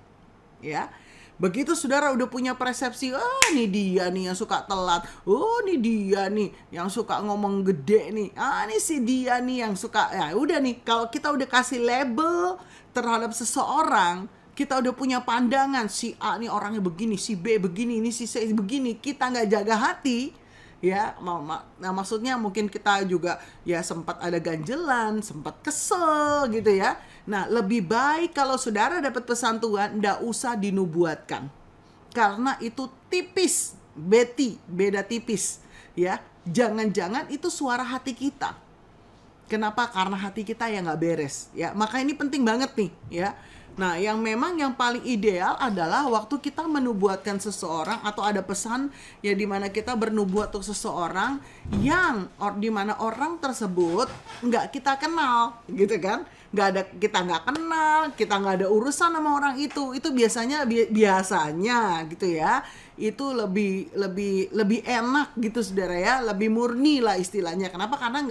Ya. Begitu saudara udah punya persepsi, ini dia nih yang suka telat. Ini dia nih yang suka ngomong gede nih. Ini si dia nih yang suka. Ya udah nih, kalau kita udah kasih label terhadap seseorang, kita udah punya pandangan, si A nih orangnya begini, si B begini, ini si C begini, kita nggak jaga hati. Ya, nah maksudnya mungkin kita juga ya sempat ada ganjelan, sempat kesel gitu ya. Nah lebih baik kalau saudara dapat pesan Tuhan, nggak usah dinubuatkan, karena itu tipis, beda tipis ya. Jangan-jangan itu suara hati kita. Kenapa? Karena hati kita yang nggak beres ya. Maka ini penting banget nih ya. Nah, yang paling ideal adalah waktu kita menubuatkan seseorang atau ada pesan ya di mana kita bernubuat untuk seseorang yang di mana orang tersebut nggak kita kenal, gitu kan? Kita nggak kenal, kita nggak ada urusan sama orang itu. Itu biasanya gitu ya. Itu lebih enak gitu saudara ya, lebih murni lah istilahnya. Kenapa? Karena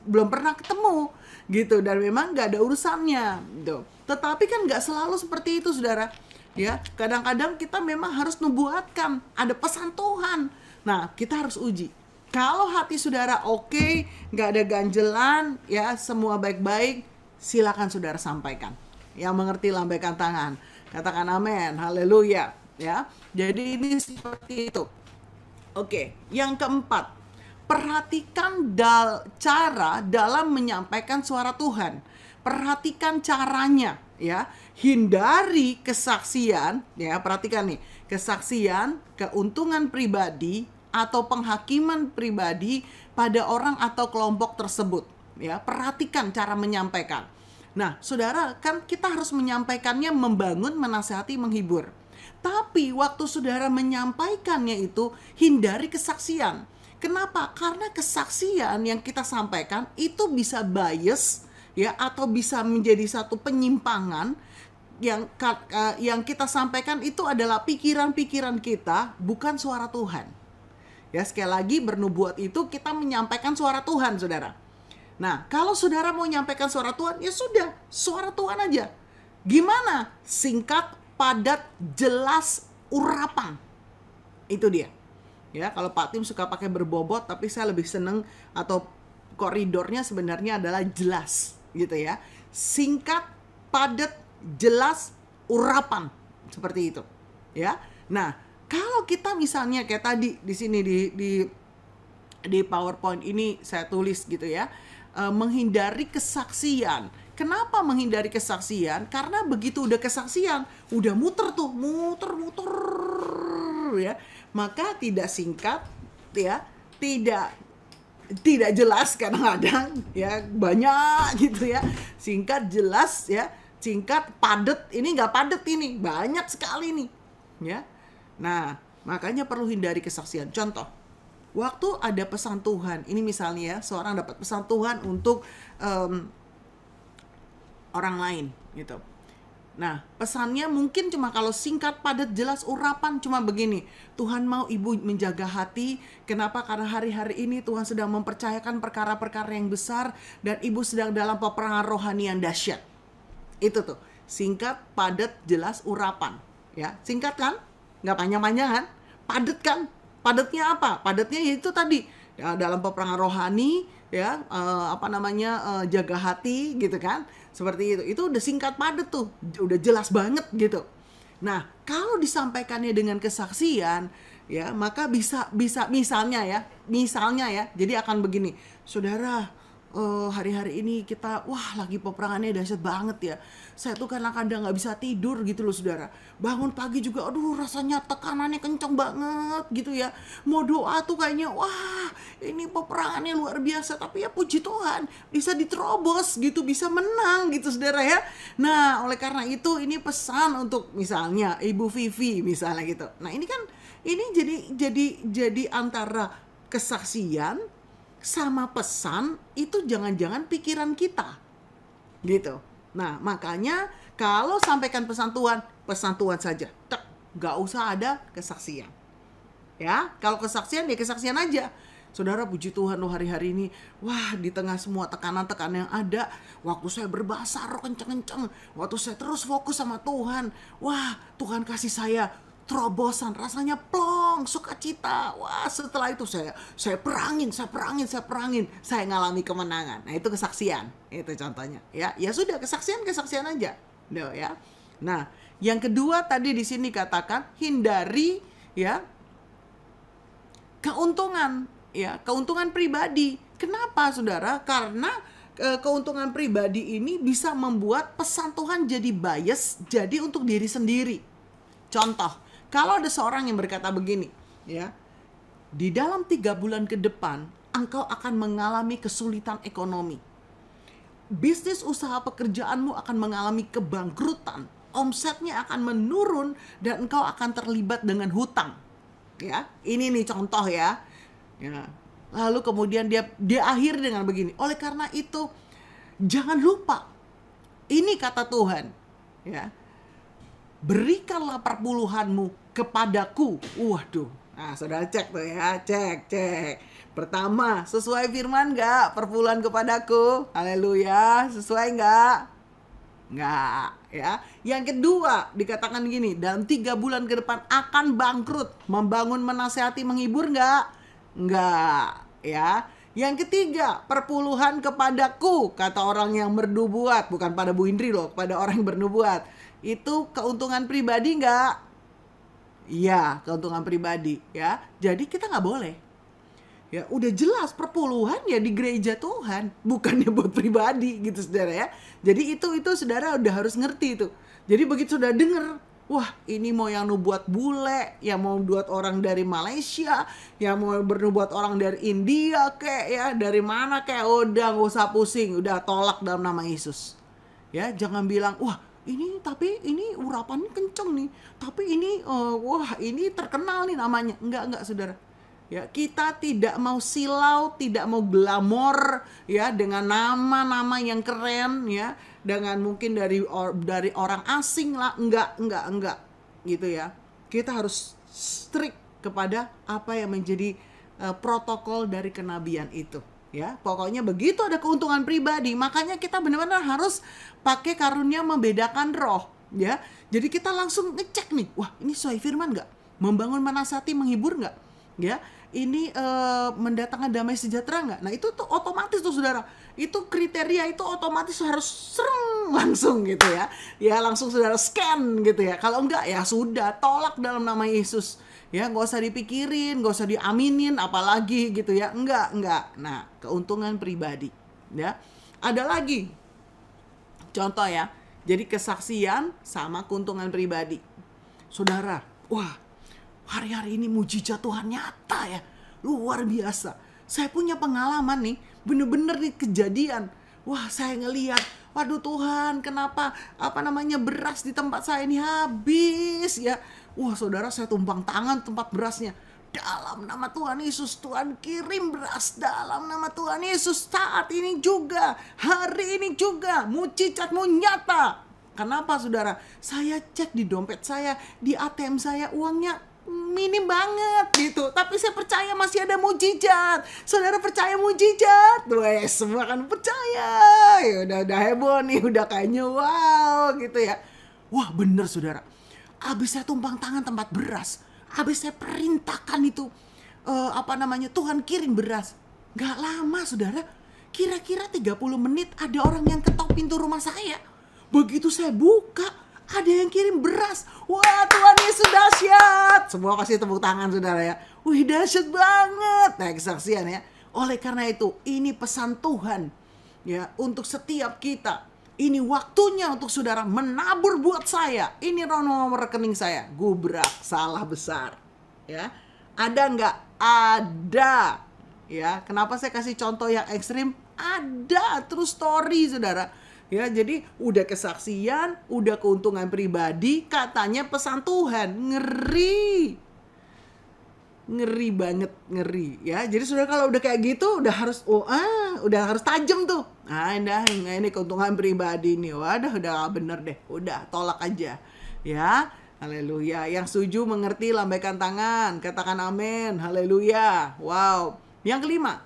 belum pernah ketemu gitu dan memang nggak ada urusannya gitu. Tetapi kan nggak selalu seperti itu saudara ya. Kadang-kadang kita memang harus nubuatkan, ada pesan Tuhan. Nah kita harus uji. Kalau hati saudara oke, nggak ada ganjelan ya, semua baik-baik, silakan saudara sampaikan. Yang mengerti lambaikan tangan, katakan amin, haleluya ya. Jadi ini seperti itu. Oke, yang keempat, perhatikan cara dalam menyampaikan suara Tuhan. Perhatikan caranya, ya. Hindari kesaksian, ya. Perhatikan nih, kesaksian, keuntungan pribadi atau penghakiman pribadi pada orang atau kelompok tersebut, ya. Perhatikan cara menyampaikan. Nah, saudara, kan kita harus menyampaikannya membangun, menasihati, menghibur. Tapi waktu saudara menyampaikannya itu, hindari kesaksian. Kenapa? Karena kesaksian yang kita sampaikan itu bisa bias, ya, atau bisa menjadi satu penyimpangan. Yang kita sampaikan itu adalah pikiran-pikiran kita, bukan suara Tuhan. Ya, sekali lagi, bernubuat itu kita menyampaikan suara Tuhan, saudara. Nah, kalau saudara mau menyampaikan suara Tuhan, ya sudah, suara Tuhan aja. Gimana? Singkat, padat, jelas, urapan. Itu dia. Ya, kalau Pak Tim suka pakai berbobot, tapi saya lebih seneng atau koridornya sebenarnya adalah jelas, gitu ya. Singkat, padat, jelas, urapan. Seperti itu. Ya. Nah, kalau kita misalnya kayak tadi di sini di PowerPoint ini saya tulis gitu ya. Menghindari kesaksian. Kenapa menghindari kesaksian? Karena begitu udah kesaksian, udah muter ya. Maka tidak singkat, ya, tidak jelas kadang-kadang, ya, banyak gitu ya. Singkat, jelas, ya. Singkat, padat. Ini nggak padat ini, banyak sekali nih, ya. Nah, makanya perlu hindari kesaksian. Contoh, waktu ada pesan Tuhan, ini misalnya ya, seorang dapat pesan Tuhan untuk orang lain gitu. Nah, pesannya mungkin cuma kalau singkat, padat, jelas, urapan cuma begini. Tuhan mau ibu menjaga hati. Kenapa? Karena hari-hari ini Tuhan sedang mempercayakan perkara-perkara yang besar dan ibu sedang dalam peperangan rohani yang dahsyat. Itu tuh, singkat, padat, jelas, urapan. Ya, singkat kan? Nggak panjang-panjang kan? Padat kan? Padatnya apa? Padatnya yaitu tadi, ya, dalam peperangan rohani, ya, jaga hati gitu kan, seperti itu. Itu udah singkat padat tuh, udah jelas banget gitu. Nah, kalau disampaikannya dengan kesaksian, ya, maka bisa misalnya ya, jadi akan begini, saudara. Hari-hari ini kita, lagi peperangannya dahsyat banget ya. Saya tuh kadang-kadang nggak bisa tidur gitu loh, saudara. Bangun pagi juga, aduh, rasanya tekanannya kencang banget gitu ya. Mau doa tuh kayaknya, ini peperangannya luar biasa. Tapi ya puji Tuhan, bisa diterobos gitu, bisa menang gitu, saudara ya. Nah, oleh karena itu ini pesan untuk misalnya Ibu Vivi misalnya gitu. Nah, ini kan, ini jadi antara kesaksian sama pesan itu jangan-jangan pikiran kita gitu. Nah, makanya kalau sampaikan pesan Tuhan saja, nggak usah ada kesaksian ya. Kalau kesaksian ya kesaksian aja. Saudara, puji Tuhan loh, hari-hari ini, di tengah semua tekanan-tekanan yang ada, waktu saya berbahasa roh kenceng-kenceng, waktu saya terus fokus sama Tuhan, Tuhan kasih saya terobosan, rasanya plong, sukacita. Setelah itu saya perangin, saya ngalami kemenangan. Nah, itu kesaksian, itu contohnya. Ya sudah, kesaksian aja, ya. Nah, yang kedua tadi di sini katakan hindari, ya, keuntungan, ya, keuntungan pribadi. Kenapa, saudara? Karena keuntungan pribadi ini bisa membuat pesan Tuhan jadi bias, jadi untuk diri sendiri. Contoh, kalau ada seorang yang berkata begini, ya, di dalam 3 bulan ke depan, engkau akan mengalami kesulitan ekonomi. Bisnis usaha pekerjaanmu akan mengalami kebangkrutan. Omsetnya akan menurun dan engkau akan terlibat dengan hutang. Ya, ini nih contoh ya. Lalu kemudian dia akhir dengan begini. Oleh karena itu, jangan lupa, ini kata Tuhan, ya, berikanlah perpuluhanmu kepadaku. Waduh, nah saudara cek tuh ya, cek. Pertama, sesuai firman nggak perpuluhan kepadaku? Haleluya, sesuai nggak? Nggak, ya. Yang kedua, dikatakan gini, dalam 3 bulan ke depan akan bangkrut. Membangun, menasehati, menghibur nggak? Nggak, ya. Yang ketiga, perpuluhan kepadaku, kata orang yang bernubuat, bukan pada Bu Indri loh, pada orang yang bernubuat. Itu keuntungan pribadi nggak? Iya, keuntungan pribadi ya. Jadi kita nggak boleh. Ya, udah jelas perpuluhan ya di gereja Tuhan, bukannya buat pribadi gitu saudara ya. Jadi itu saudara udah harus ngerti itu. Jadi begitu sudah denger, wah ini mau yang nubuat bule, yang mau buat orang dari Malaysia, yang mau bernubuat orang dari India kayak ya, dari mana kayak, udah gak usah pusing, udah tolak dalam nama Yesus. Ya, jangan bilang, wah ini tapi ini urapannya kenceng nih, tapi ini wah ini terkenal nih namanya. Enggak saudara. Ya, kita tidak mau silau, tidak mau glamor ya dengan nama-nama yang keren ya, dengan mungkin dari orang asing lah, enggak gitu ya. Kita harus strict kepada apa yang menjadi protokol dari kenabian itu ya. Pokoknya begitu ada keuntungan pribadi, makanya kita benar-benar harus pakai karunia membedakan roh ya. Jadi kita langsung ngecek nih, wah ini sesuai firman enggak? Membangun, menasihati, menghibur enggak? Ya, ini mendatangkan damai sejahtera nggak? Nah itu tuh otomatis tuh saudara, itu kriteria itu otomatis harus sereng langsung gitu ya. Ya langsung saudara scan gitu ya. Kalau enggak ya sudah tolak dalam nama Yesus. Ya nggak usah dipikirin, nggak usah diaminin, apalagi gitu ya. Enggak. Nah keuntungan pribadi ya. Ada lagi contoh ya. Jadi kesaksian sama keuntungan pribadi. Saudara, wah hari-hari ini mujizat Tuhan nyata ya, luar biasa. Saya punya pengalaman nih, bener-bener nih kejadian. Wah saya ngeliat, waduh Tuhan kenapa beras di tempat saya ini habis ya. Wah saudara, saya tumpang tangan tempat berasnya. Dalam nama Tuhan Yesus, Tuhan kirim beras dalam nama Tuhan Yesus. Saat ini juga, hari ini juga, mujizatmu nyata. Kenapa saudara? Saya cek di dompet saya, di ATM saya uangnya minim banget gitu, tapi saya percaya masih ada mujizat. Saudara percaya mujizat? Wah, semua kan percaya. Ya udah heboh nih, udah kayaknya wow gitu ya. Wah bener saudara, abis saya tumpang tangan tempat beras, abis saya perintahkan itu Tuhan kirim beras. Gak lama saudara, kira-kira 30 menit ada orang yang ketok pintu rumah saya. Begitu saya buka, ada yang kirim beras. Wah Tuhan Yesus dahsyat. Semua kasih tepuk tangan saudara ya. Wih dahsyat banget. Nah kesaksian ya. Oleh karena itu ini pesan Tuhan ya untuk setiap kita. Ini waktunya untuk saudara menabur buat saya. Ini nomor rekening saya. Gubrak, salah besar ya. Ada nggak? Ada ya. Kenapa saya kasih contoh yang ekstrim? Ada, true story saudara. Ya, jadi udah kesaksian, udah keuntungan pribadi, katanya pesan Tuhan. Ngeri banget, ngeri ya. Jadi saudara kalau udah kayak gitu udah harus tajam tuh. Nah, ini keuntungan pribadi nih. Waduh, udah bener deh. Udah tolak aja. Ya. Haleluya. Yang setuju mengerti lambaikan tangan, katakan amin. Haleluya. Wow. Yang kelima,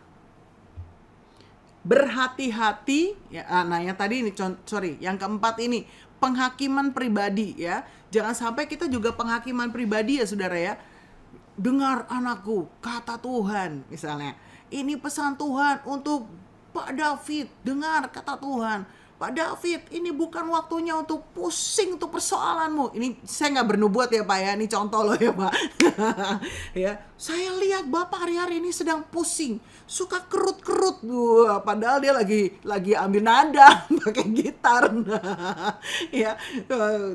berhati-hati ya. Nah yang tadi ini yang keempat ini penghakiman pribadi ya. Jangan sampai kita juga penghakiman pribadi ya saudara ya. Dengar anakku, kata Tuhan misalnya, ini pesan Tuhan untuk Pak David. Dengar kata Tuhan, Pak David, ini bukan waktunya untuk pusing untuk persoalanmu. Ini saya nggak bernubuat ya Pak ya, ini contoh loh ya Pak. Ya, saya lihat Bapak hari-hari ini sedang pusing, suka kerut-kerut. Padahal dia lagi ambil nada pakai gitar. Ya,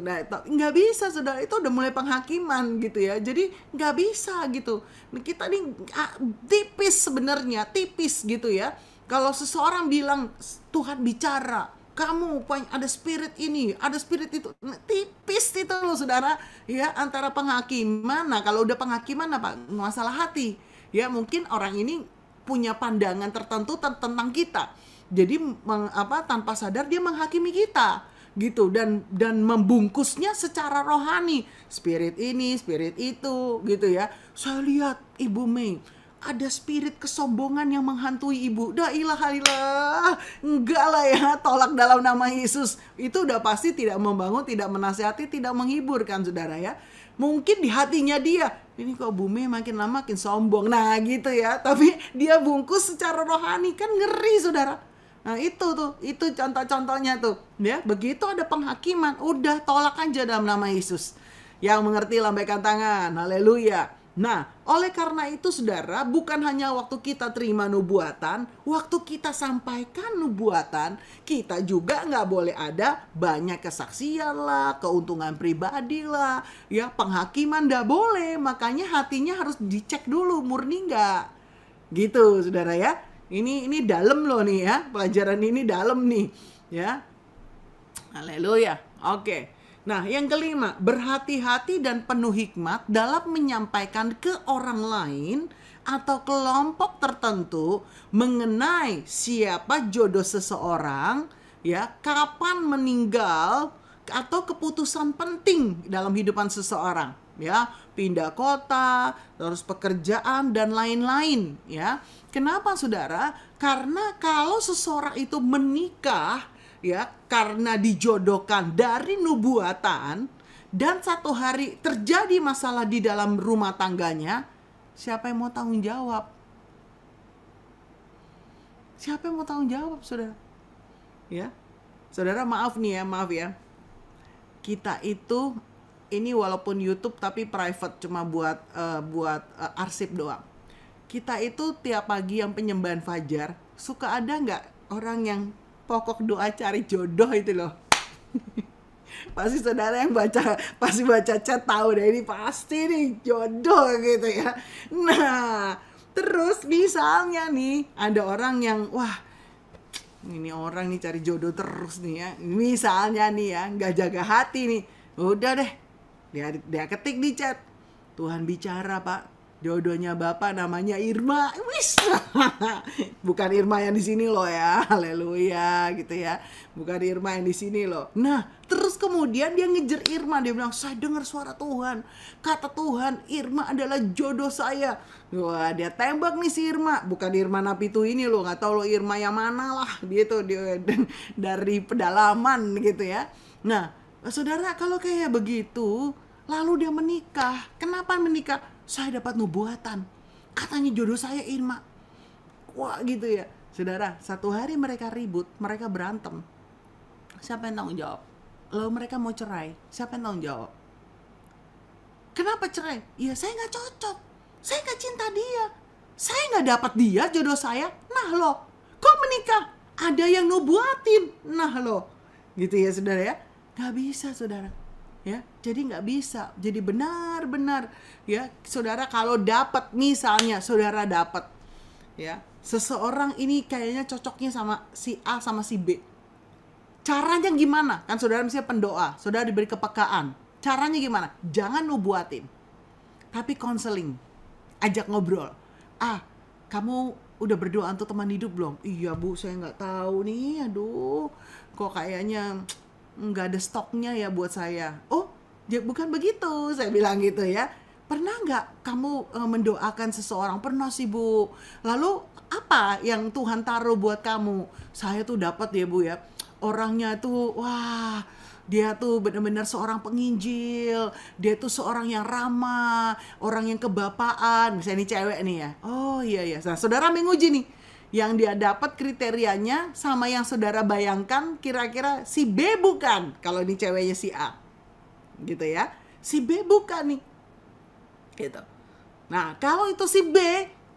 nah nggak bisa saudara, itu udah mulai penghakiman gitu ya. Jadi nggak bisa gitu. Kita nih tipis sebenarnya, tipis gitu ya. Kalau seseorang bilang Tuhan bicara, kamu ada spirit ini, ada spirit itu, tipis itu loh saudara ya, antara penghakiman. Nah kalau udah penghakiman apa? Masalah hati ya, mungkin orang ini punya pandangan tertentu tentang kita, jadi tanpa sadar dia menghakimi kita gitu, dan membungkusnya secara rohani, spirit ini, spirit itu gitu ya. Saya lihat Ibu Mei, ada spirit kesombongan yang menghantui ibu. Dah ilaha illallah. Enggak lah ya, tolak dalam nama Yesus. Itu udah pasti tidak membangun, tidak menasihati, tidak menghibur kan saudara ya. Mungkin di hatinya dia, ini kok Bumi makin lama makin sombong. Nah gitu ya, tapi dia bungkus secara rohani, kan ngeri saudara. Nah itu contoh-contohnya tuh ya. Begitu ada penghakiman, udah tolak aja dalam nama Yesus Yang mengerti lambaikan tangan. Haleluya. Nah, oleh karena itu saudara, bukan hanya waktu kita terima nubuatan, waktu kita sampaikan nubuatan, kita juga nggak boleh ada banyak kesaksian lah, keuntungan pribadi lah, ya penghakiman nggak boleh. Makanya hatinya harus dicek dulu, murni nggak. Gitu saudara ya. Ini dalam loh nih ya, pelajaran ini dalam nih ya. Haleluya. Oke. Nah, yang kelima, berhati-hati dan penuh hikmat dalam menyampaikan ke orang lain atau kelompok tertentu mengenai siapa jodoh seseorang, ya, kapan meninggal atau keputusan penting dalam kehidupan seseorang, ya, pindah kota, terus pekerjaan dan lain-lain, ya. Kenapa saudara? Karena kalau seseorang itu menikah, ya, karena dijodohkan dari nubuatan dan satu hari terjadi masalah di dalam rumah tangganya, siapa yang mau tanggung jawab? Siapa yang mau tanggung jawab, saudara? Ya, saudara, maaf ya. Kita itu ini walaupun YouTube tapi private, cuma buat arsip doang. Kita itu tiap pagi yang penyembahan fajar suka ada nggak orang yang pokok doa cari jodoh itu loh. Pasti saudara yang pasti baca chat tahu deh, ini pasti nih jodoh gitu ya. Nah, terus misalnya nih ada orang yang wah, ini orang nih cari jodoh terus nih ya. Misalnya nih ya, nggak jaga hati nih. Udah deh, dia ketik di chat, Tuhan bicara Pak, jodohnya Bapak namanya Irma. Wis. Bukan Irma yang di sini loh ya. Haleluya gitu ya. Bukan Irma yang di sini loh. Nah, terus kemudian dia ngejar Irma, dia bilang, "Saya dengar suara Tuhan. Kata Tuhan, Irma adalah jodoh saya." Wah, dia tembak nih si Irma. Bukan Irma Napitu ini loh, enggak tahu lo Irma yang mana lah. Dia dari pedalaman gitu ya. Nah, saudara, kalau kayak begitu, lalu dia menikah. Kenapa menikah? Saya dapat nubuatan, katanya jodoh saya Irma. Wah gitu ya. Saudara, satu hari mereka ribut, mereka berantem. Siapa yang tanggung jawab? Lalu mereka mau cerai, siapa yang tanggung jawab? Kenapa cerai? Ya saya gak cocok, saya gak cinta dia, saya gak dapat dia jodoh saya. Nah loh, kok menikah? Ada yang nubuatin. Nah loh, gitu ya saudara ya. Gak bisa saudara. Ya, jadi nggak bisa. Jadi benar-benar ya, saudara, kalau dapat, misalnya saudara dapat ya, seseorang ini kayaknya cocoknya sama si A sama si B. Caranya gimana? Kan saudara misalnya pendoa, saudara diberi kepekaan. Caranya gimana? Jangan nubuatin, tapi konseling, ajak ngobrol. Kamu udah berdoa untuk teman hidup belum? Iya Bu, saya nggak tahu nih. Aduh, kok kayaknya nggak ada stoknya ya buat saya. Oh, bukan begitu, saya bilang gitu ya. Pernah nggak kamu mendoakan seseorang? Pernah sih Bu. Lalu apa yang Tuhan taruh buat kamu? Saya tuh dapat ya Bu ya, orangnya tuh wah, dia tuh benar-benar seorang penginjil, dia tuh seorang yang ramah, orang yang kebapaan. Misalnya ini cewek nih ya. Oh iya. Nah, saudara menguji nih, yang dia dapat kriterianya sama yang saudara bayangkan, kira-kira si B bukan, kalau ini ceweknya si A gitu ya, si B bukan nih gitu. Nah, kalau itu si B,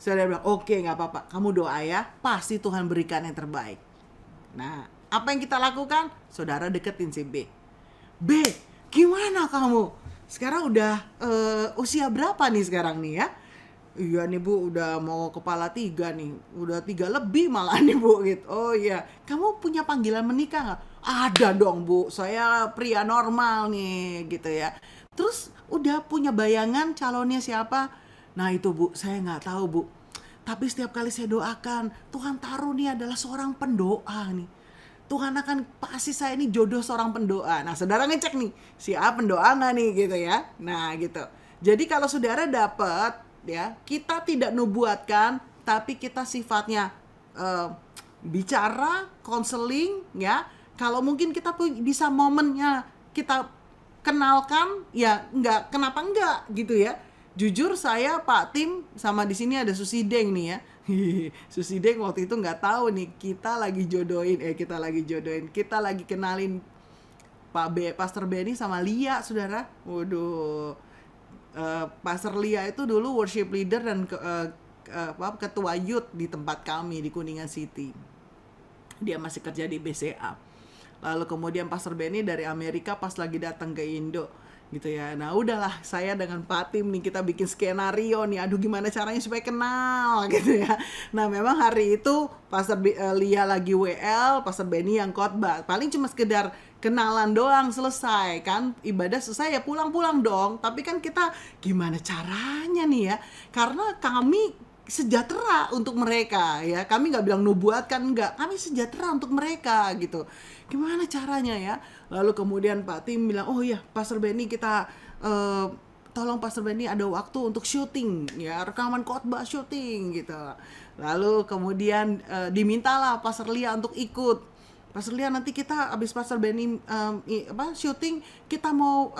saudara bilang oke, nggak apa-apa, kamu doa ya, pasti Tuhan berikan yang terbaik. Nah, apa yang kita lakukan? Saudara deketin si B. B, gimana kamu sekarang? Udah usia berapa nih sekarang nih ya? Iya nih Bu, udah mau kepala 3 nih, udah 3 lebih malah nih Bu gitu. Oh iya, kamu punya panggilan menikah nggak? Ada dong Bu, saya pria normal nih gitu ya. Terus udah punya bayangan calonnya siapa? Nah itu Bu, saya nggak tahu Bu. Tapi setiap kali saya doakan, Tuhan taruh nih adalah seorang pendoa nih. Tuhan akan pasti saya ini jodoh seorang pendoa. Nah saudara ngecek nih, si A pendoa nggak nih gitu ya. Nah gitu. Jadi kalau saudara dapat ya, kita tidak nubuatkan, tapi kita sifatnya bicara, konseling ya. Kalau mungkin kita bisa momennya kita kenalkan ya, enggak, kenapa enggak gitu ya. Jujur saya Pak Tim sama di sini ada Susi Deng nih ya. Susi Deng waktu itu nggak tahu nih kita lagi jodohin, kita lagi kenalin Pastor Benny sama Lia, saudara. Waduh, Pastor Lia itu dulu worship leader dan ketua youth di tempat kami di Kuningan City. Dia masih kerja di BCA. Lalu kemudian Pastor Benny dari Amerika pas lagi datang ke Indo gitu ya. Nah udahlah, saya dengan Pak Tim nih kita bikin skenario nih, aduh gimana caranya supaya kenal gitu ya. Nah memang hari itu Pastor Lia lagi WL, Pastor Benny yang khotbah, paling cuma sekedar kenalan doang, selesai kan, ibadah selesai ya pulang-pulang dong. Tapi kan kita gimana caranya nih ya, karena kami sejahtera untuk mereka ya, kami nggak bilang nubuat kan, enggak, kami sejahtera untuk mereka gitu. Gimana caranya ya? Lalu kemudian Pak Tim bilang, oh iya Pastor Benny kita tolong Pastor Benny ada waktu untuk syuting ya, rekaman khotbah syuting gitu. Lalu kemudian dimintalah Pastor Lia untuk ikut. Pastor Lia, nanti kita habis Pastor Benny syuting, kita mau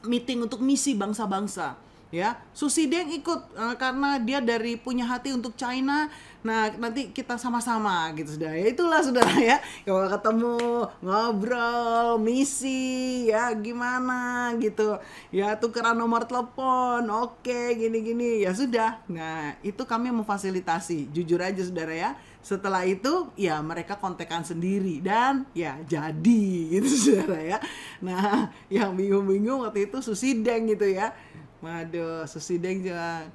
meeting untuk misi bangsa-bangsa. Ya, Susi Deng ikut karena dia dari punya hati untuk China. Nah, nanti kita sama-sama gitu, saudara. Ya itulah saudara ya. Kalau ketemu, ngobrol, misi, ya gimana gitu. Ya tukeran nomor telepon, oke, gini-gini. Ya sudah. Nah, itu kami memfasilitasi. Jujur aja saudara ya. Setelah itu, ya mereka kontekan sendiri dan ya jadi gitu saudara ya. Nah, yang bingung-bingung waktu itu Susi Deng gitu ya. Waduh, Susi Deng juga.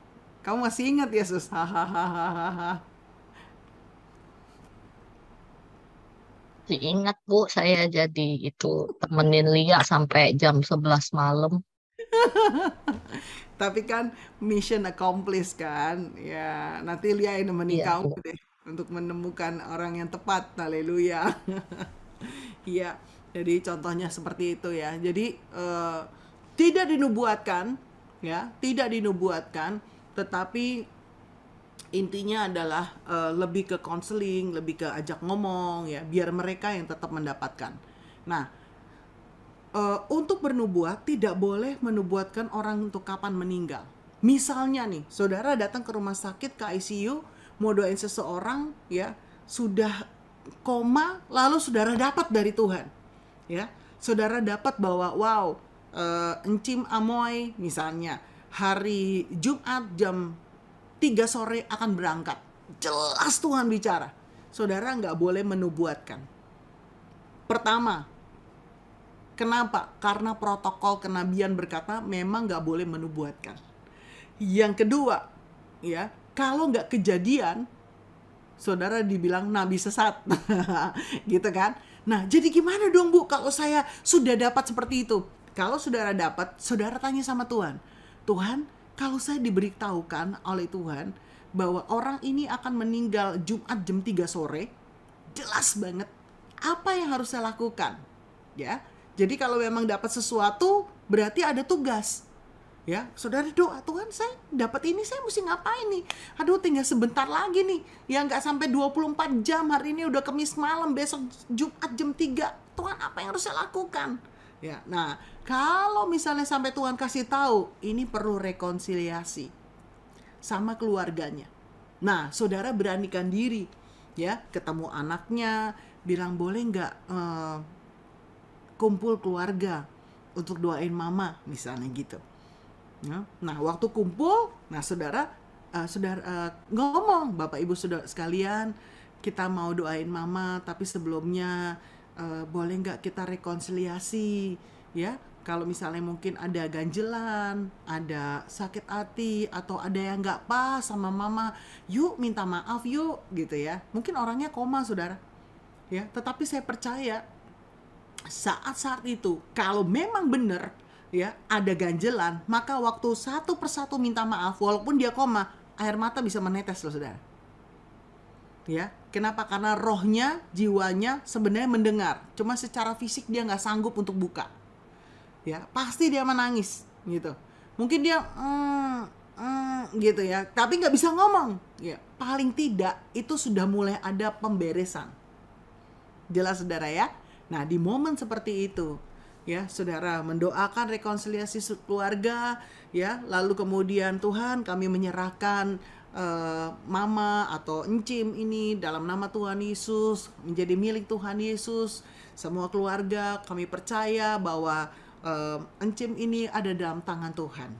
Kamu masih ingat ya, Sus? Hahaha. Ingat Bu, saya jadi itu temenin Lia sampai jam 11 malam. Tapi kan mission accomplished kan. Ya, nanti Lia yang nemenin Iya, kamu Bu. deh untuk menemukan orang yang tepat. Haleluya. Iya, jadi contohnya seperti itu ya. Jadi tidak dinubuatkan, ya, tidak dinubuatkan, tetapi intinya adalah lebih ke konseling, lebih ke ajak ngomong ya, biar mereka yang tetap mendapatkan. Nah, untuk bernubuat tidak boleh menubuatkan orang untuk kapan meninggal. Misalnya nih, saudara datang ke rumah sakit, ke ICU, mau doain seseorang ya, sudah koma, lalu saudara dapat dari Tuhan ya, saudara dapat bahwa wow, Encim Amoy misalnya hari Jumat jam 3 sore akan berangkat. Jelas Tuhan bicara. Saudara nggak boleh menubuatkan. Pertama, kenapa? Karena protokol kenabian berkata memang nggak boleh menubuatkan. Yang kedua, ya, kalau nggak kejadian, saudara dibilang nabi sesat. Gitu kan? Nah, jadi gimana dong Bu kalau saya sudah dapat seperti itu? Kalau saudara dapat, saudara tanya sama Tuhan. Tuhan, kalau saya diberitahukan oleh Tuhan bahwa orang ini akan meninggal Jumat jam 3 sore, jelas banget apa yang harus saya lakukan. Ya. Jadi kalau memang dapat sesuatu, berarti ada tugas. Ya, saudara doa, Tuhan saya dapat ini, saya mesti ngapain nih? Aduh, tinggal sebentar lagi nih. Ya nggak sampai 24 jam, hari ini udah Kamis malam, besok Jumat jam 3. Tuhan, apa yang harus saya lakukan? Ya, nah, kalau misalnya sampai Tuhan kasih tahu, ini perlu rekonsiliasi sama keluarganya. Nah, saudara beranikan diri, ya, ketemu anaknya, bilang boleh nggak kumpul keluarga untuk doain mama, misalnya gitu. Ya. Nah, waktu kumpul, nah saudara ngomong, Bapak Ibu saudara sekalian, kita mau doain mama, tapi sebelumnya boleh nggak kita rekonsiliasi ya, kalau misalnya mungkin ada ganjelan, ada sakit hati, atau ada yang nggak pas sama mama, yuk minta maaf yuk gitu ya. Mungkin orangnya koma saudara ya, tetapi saya percaya saat-saat itu kalau memang benar ya ada ganjelan, maka waktu satu persatu minta maaf walaupun dia koma, air mata bisa menetes loh saudara. Ya, kenapa? Karena rohnya, jiwanya sebenarnya mendengar, cuma secara fisik dia nggak sanggup untuk buka. Ya, pasti dia menangis gitu. Mungkin dia gitu ya, tapi nggak bisa ngomong. Ya, paling tidak itu sudah mulai ada pemberesan. Jelas saudara ya. Nah, di momen seperti itu, ya, saudara mendoakan rekonsiliasi keluarga, ya, lalu kemudian Tuhan kami menyerahkan mama atau encim ini dalam nama Tuhan Yesus menjadi milik Tuhan Yesus. Semua keluarga kami percaya bahwa encim ini ada dalam tangan Tuhan.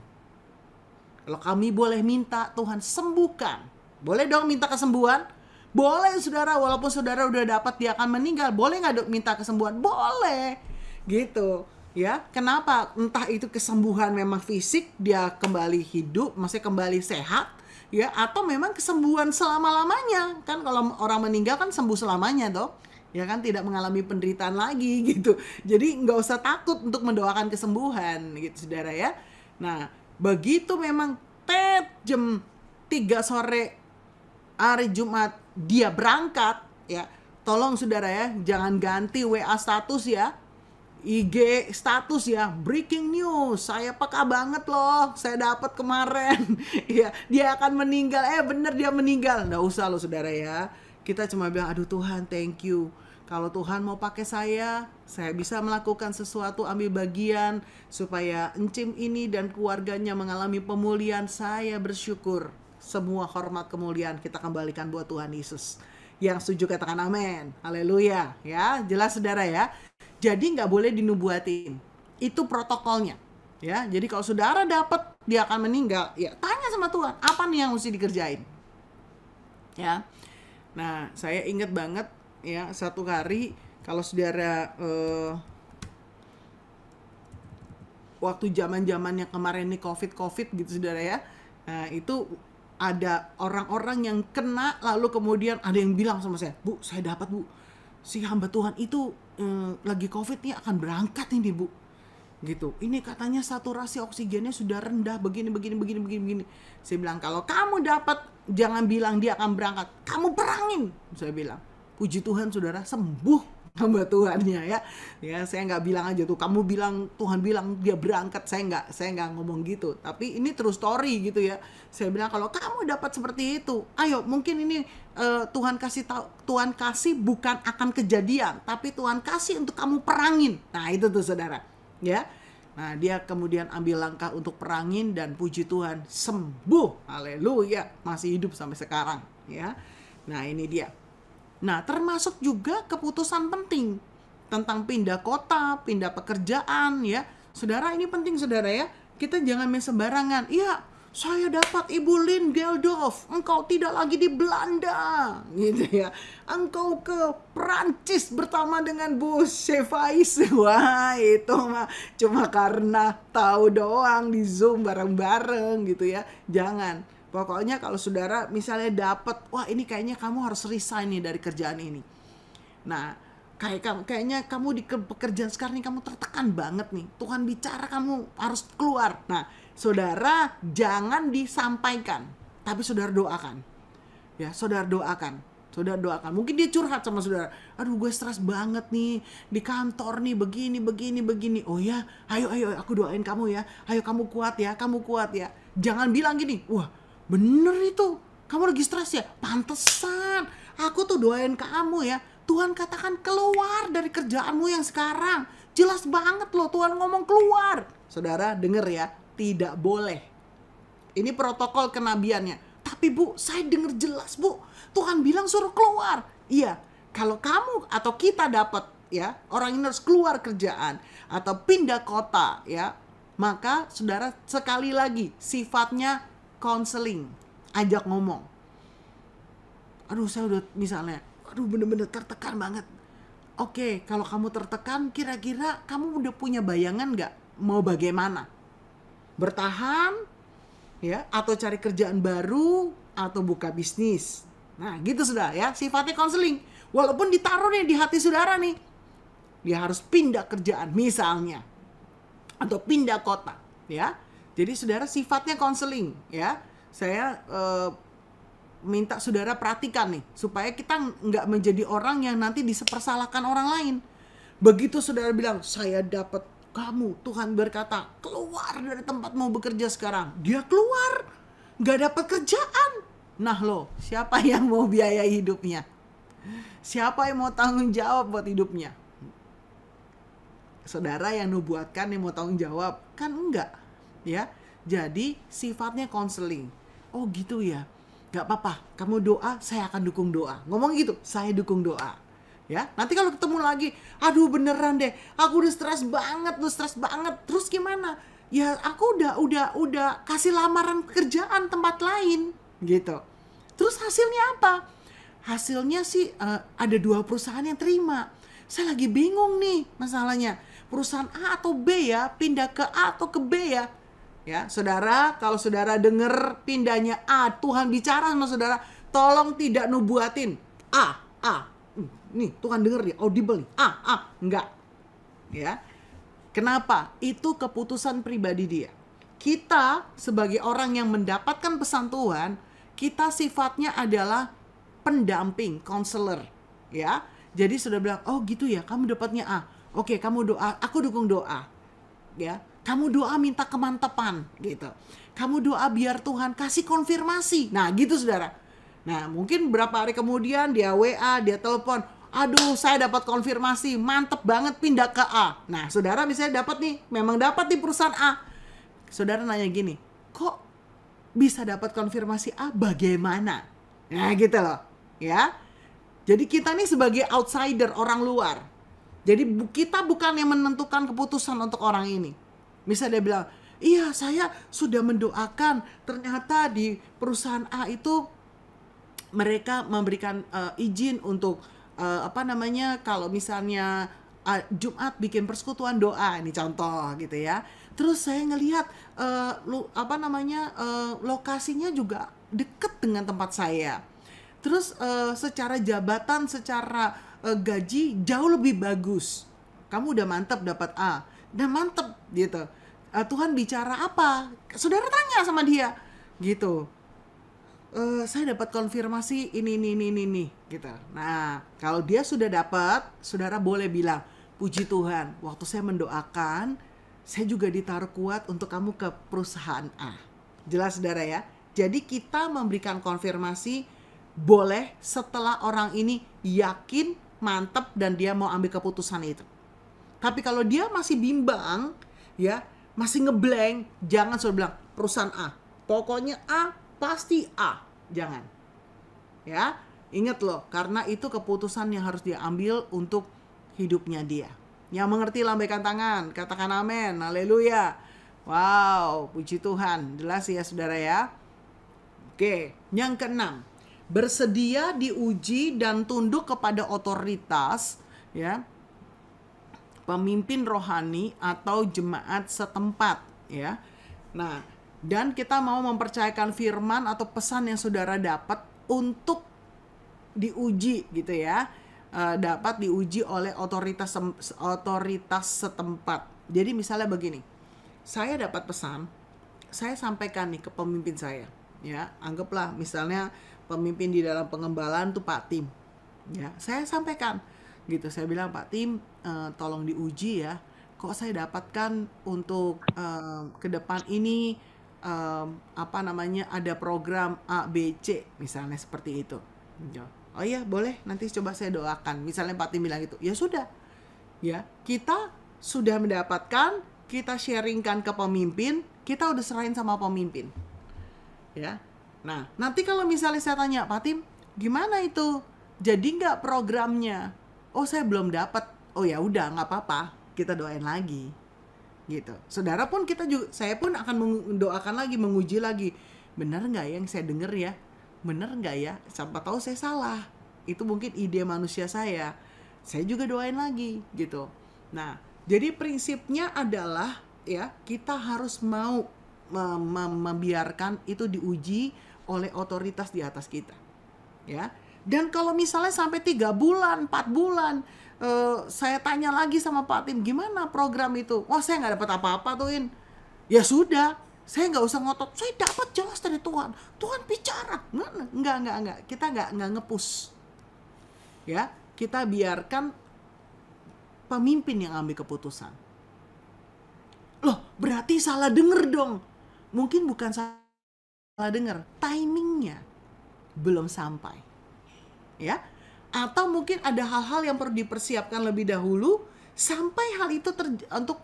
Kalau kami boleh minta Tuhan sembuhkan, boleh dong minta kesembuhan? Boleh saudara, walaupun saudara udah dapat dia akan meninggal, boleh nggak minta kesembuhan? Boleh, gitu ya. Kenapa? Entah itu kesembuhan memang fisik, dia kembali hidup, maksudnya kembali sehat, ya, atau memang kesembuhan selama-lamanya. Kan kalau orang meninggal kan sembuh selamanya toh, ya kan, tidak mengalami penderitaan lagi gitu. Jadi nggak usah takut untuk mendoakan kesembuhan gitu saudara ya. Nah, begitu memang jam 3 sore hari Jumat dia berangkat ya, tolong saudara ya, jangan ganti WA status ya, IG status ya, breaking news, saya peka banget loh, saya dapat kemarin ya, dia akan meninggal, bener dia meninggal. Nggak usah loh saudara ya, kita cuma bilang aduh Tuhan thank you, kalau Tuhan mau pakai saya bisa melakukan sesuatu, ambil bagian supaya encim ini dan keluarganya mengalami pemulihan. Saya bersyukur. Semua hormat kemuliaan kita kembalikan buat Tuhan Yesus. Yang setuju katakan amin. Haleluya ya, jelas saudara ya. Jadi nggak boleh dinubuatin. Itu protokolnya ya. Jadi kalau saudara dapat dia akan meninggal, ya tanya sama Tuhan, apa nih yang mesti dikerjain ya. Nah, saya ingat banget ya, satu hari kalau saudara waktu zaman-zamannya kemarin nih COVID gitu saudara ya. Nah, itu ada orang-orang yang kena, lalu kemudian ada yang bilang sama saya, Bu, saya dapat Bu, si hamba Tuhan itu lagi COVID nih akan berangkat ini Bu, gitu. Ini katanya saturasi oksigennya sudah rendah, begini. Saya bilang, kalau kamu dapat, jangan bilang dia akan berangkat, kamu perangin. Saya bilang, puji Tuhan saudara, sembuh hamba Tuhannya ya. Ya, saya nggak bilang aja tuh, kamu bilang, Tuhan bilang dia berangkat. Saya nggak ngomong gitu. Tapi ini true story gitu ya. Saya bilang, kalau kamu dapat seperti itu, ayo, mungkin ini Tuhan kasih bukan akan kejadian, tapi Tuhan kasih untuk kamu perangin. Nah, itu tuh saudara ya. Nah, dia kemudian ambil langkah untuk perangin dan puji Tuhan sembuh. Haleluya, masih hidup sampai sekarang ya. Nah, ini dia. Nah, termasuk juga keputusan penting tentang pindah kota, pindah pekerjaan ya. Saudara, ini penting saudara ya. Kita jangan main sembarangan. Iya, saya dapat Ibu Lynn Geldof, engkau tidak lagi di Belanda gitu ya. Engkau ke Prancis bersama dengan Bu Sevais. Wah, itu mah cuma karena tahu doang di Zoom bareng-bareng gitu ya. Jangan. Pokoknya kalau saudara misalnya dapat, wah ini kayaknya kamu harus resign nih dari kerjaan ini. Nah, kayaknya kamu di pekerjaan sekarang ini kamu tertekan banget nih. Tuhan bicara kamu harus keluar. Nah, saudara jangan disampaikan, tapi saudara doakan. Ya, saudara doakan. Saudara doakan. Mungkin dia curhat sama saudara. Aduh, gue stres banget nih di kantor nih, begini. Oh ya, ayo aku doain kamu ya. Ayo kamu kuat ya. Jangan bilang gini, wah bener itu, kamu lagi stres ya? Pantesan, aku tuh doain kamu ya. Tuhan katakan keluar dari kerjaanmu yang sekarang. Jelas banget loh Tuhan ngomong keluar. Saudara denger ya, tidak boleh. Ini protokol kenabiannya. Tapi Bu, saya denger jelas Bu, Tuhan bilang suruh keluar. Iya, kalau kamu atau kita dapat ya, orang ini harus keluar kerjaan atau pindah kota ya, maka saudara sekali lagi sifatnya counseling, ajak ngomong. Aduh, saya udah misalnya, bener-bener tertekan banget. Oke, kalau kamu tertekan, kira-kira kamu udah punya bayangan nggak mau bagaimana? Bertahan, ya, atau cari kerjaan baru, atau buka bisnis. Nah, gitu sudah ya, sifatnya counseling. Walaupun ditaruh nih di hati saudara nih, dia harus pindah kerjaan misalnya, atau pindah kota, ya. Jadi saudara sifatnya konseling ya. Saya minta saudara perhatikan nih, supaya kita nggak menjadi orang yang nanti dipersalahkan orang lain. Begitu saudara bilang, saya dapat kamu, Tuhan berkata, keluar dari tempatmu bekerja sekarang. Dia keluar, nggak dapat kerjaan. Nah loh, siapa yang mau biaya hidupnya? Siapa yang mau tanggung jawab buat hidupnya? Saudara yang nubuatkan yang mau tanggung jawab? Kan enggak. Ya, jadi sifatnya konseling. Oh gitu ya. Gak apa-apa, kamu doa, saya akan dukung doa. Ngomong gitu, saya dukung doa. Ya, nanti kalau ketemu lagi, aduh beneran deh, aku udah stres banget. Terus gimana? Ya aku udah kasih lamaran pekerjaan tempat lain, gitu. Terus hasilnya apa? Hasilnya sih ada 2 perusahaan yang terima. Saya lagi bingung nih masalahnya. Perusahaan A atau B ya, pindah ke A atau ke B ya. Ya, saudara, kalau saudara dengar pindahnya A, Tuhan bicara sama saudara, tolong tidak nubuatin. A. Nih, Tuhan dengar dia, audible nih. Enggak. Ya. Kenapa? Itu keputusan pribadi dia. Kita sebagai orang yang mendapatkan pesan Tuhan, kita sifatnya adalah pendamping, counselor, ya. Jadi saudara bilang, "Oh, gitu ya, kamu dapatnya A. Oke, kamu doa, aku dukung doa." Ya. Kamu doa minta kemantapan gitu. Kamu doa biar Tuhan kasih konfirmasi. Nah gitu saudara. Nah mungkin berapa hari kemudian dia WA, dia telepon. Aduh saya dapat konfirmasi, mantep banget pindah ke A. Nah saudara misalnya dapat nih, memang dapat di perusahaan A. Saudara nanya gini, kok bisa dapat konfirmasi A bagaimana? Nah gitu loh ya. Jadi kita nih sebagai outsider, orang luar. Jadi kita bukan yang menentukan keputusan untuk orang ini. Misalnya dia bilang, iya saya sudah mendoakan, ternyata di perusahaan A itu mereka memberikan izin untuk kalau misalnya Jumat bikin persekutuan doa, ini contoh gitu ya. Terus saya ngelihat lokasinya juga deket dengan tempat saya. Terus secara jabatan, secara gaji jauh lebih bagus. Kamu udah mantep dapat A. Dan mantep gitu. Tuhan bicara apa? Saudara tanya sama dia gitu. Saya dapat konfirmasi ini gitu. Nah, kalau dia sudah dapat, saudara boleh bilang, puji Tuhan, waktu saya mendoakan, saya juga ditaruh kuat untuk kamu ke perusahaan A. Jelas saudara ya? Jadi kita memberikan konfirmasi boleh setelah orang ini yakin, mantep, dan dia mau ambil keputusan itu. Tapi kalau dia masih bimbang, ya, masih ngeblank, jangan selalu bilang perusahaan A. Pokoknya A, pasti A. Jangan. Ya, ingat loh, karena itu keputusan yang harus dia ambil untuk hidupnya dia. Yang mengerti lambaikan tangan, katakan amin, haleluya. Wow, puji Tuhan. Jelas ya saudara ya. Oke, yang keenam, bersedia diuji dan tunduk kepada otoritas, ya, pemimpin rohani atau jemaat setempat, ya. Nah, dan kita mau mempercayakan firman atau pesan yang saudara dapat untuk diuji gitu ya, dapat diuji oleh otoritas setempat. Jadi misalnya begini, saya dapat pesan, saya sampaikan nih ke pemimpin saya, ya, anggaplah misalnya pemimpin di dalam pengembalaan tuh Pak Tim, ya, saya sampaikan gitu, saya bilang Pak Tim, tolong diuji ya, kok saya dapatkan untuk ke depan ini ada program A, B, C misalnya seperti itu. Oh iya boleh, nanti coba saya doakan. Misalnya Pak Tim bilang gitu, ya sudah, ya kita sudah mendapatkan, kita sharingkan ke pemimpin, kita udah serahin sama pemimpin, ya. Nah nanti kalau misalnya saya tanya Pak Tim, gimana itu? Jadi nggak programnya? Oh saya belum dapat. Oh ya udah nggak apa-apa, kita doain lagi, gitu. Saudara pun saya pun akan mendoakan lagi, menguji lagi. Benar nggak yang saya dengar ya? Benar nggak ya? Siapa tahu saya salah. Itu mungkin ide manusia saya. Saya juga doain lagi, gitu. Nah, jadi prinsipnya adalah ya kita harus mau membiarkan itu diuji oleh otoritas di atas kita, ya. Dan kalau misalnya sampai 3 bulan, 4 bulan, saya tanya lagi sama Pak Tim, gimana program itu? Wah saya nggak dapat apa-apa tuh In. Ya sudah, saya nggak usah ngotot. Saya dapat jelas dari Tuhan. Tuhan bicara. Enggak. Kita nggak nge-push. Ya, kita biarkan pemimpin yang ambil keputusan. Loh, berarti salah denger dong. Mungkin bukan salah denger, timingnya belum sampai. Ya. Atau mungkin ada hal-hal yang perlu dipersiapkan lebih dahulu sampai hal itu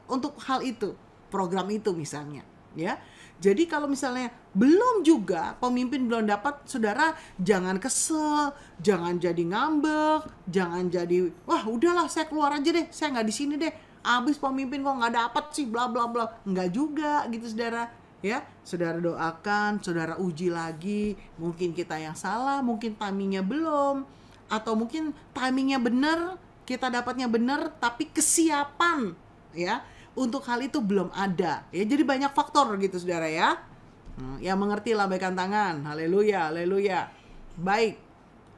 untuk hal itu, program itu misalnya, ya. Jadi kalau misalnya belum juga, pemimpin belum dapat, saudara jangan kesel, jangan jadi ngambek, jangan jadi wah udahlah saya keluar aja deh, saya nggak di sini deh. Abis pemimpin kok nggak dapat sih, bla bla bla. Nggak juga gitu saudara. Ya, saudara doakan, saudara uji lagi. Mungkin kita yang salah, mungkin timingnya belum, atau mungkin timingnya benar, kita dapatnya benar, tapi kesiapan ya untuk hal itu belum ada. Ya, jadi banyak faktor gitu saudara ya. Yang mengerti lambaikan tangan. Haleluya, haleluya. Baik.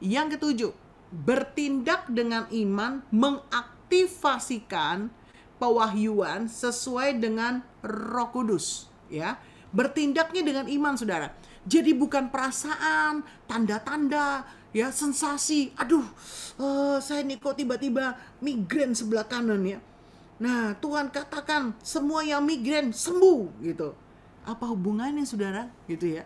Yang ketujuh, bertindak dengan iman mengaktifasikan pewahyuan sesuai dengan Roh Kudus, ya. Bertindaknya dengan iman, saudara. Jadi bukan perasaan, tanda-tanda, ya, sensasi. Aduh, saya nih kok tiba-tiba migrain sebelah kanan ya. Nah, Tuhan katakan semua yang migrain sembuh gitu. Apa hubungannya saudara gitu ya.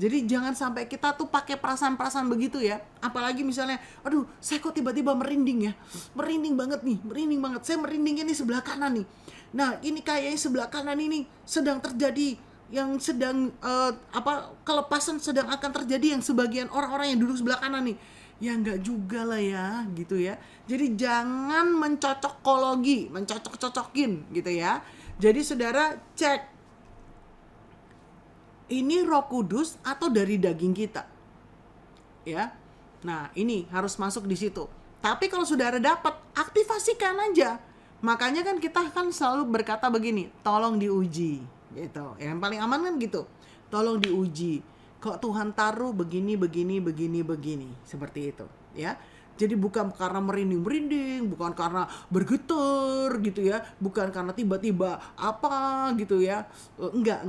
Jadi jangan sampai kita tuh pakai perasaan-perasaan begitu ya. Apalagi misalnya, aduh saya kok tiba-tiba merinding ya. Merinding banget nih, merinding banget. Saya merindingnya nih sebelah kanan nih. Nah ini kayaknya sebelah kanan ini sedang terjadi yang sedang kelepasan sedang akan terjadi yang sebagian orang-orang yang duduk sebelah kanan nih. Ya enggak juga lah ya gitu ya. Jadi jangan mencocokologi, mencocok-cocokin gitu ya. Jadi saudara cek, ini Roh Kudus atau dari daging kita, ya. Nah ini harus masuk di situ. Tapi kalau saudara dapat, aktivasikan aja. Makanya kan kita kan selalu berkata begini, tolong diuji, gitu. Yang paling aman kan gitu, tolong diuji. Kok Tuhan taruh begini, seperti itu, ya. Jadi bukan karena merinding-merinding, bukan karena bergetar gitu ya, bukan karena tiba-tiba apa gitu ya. Enggak.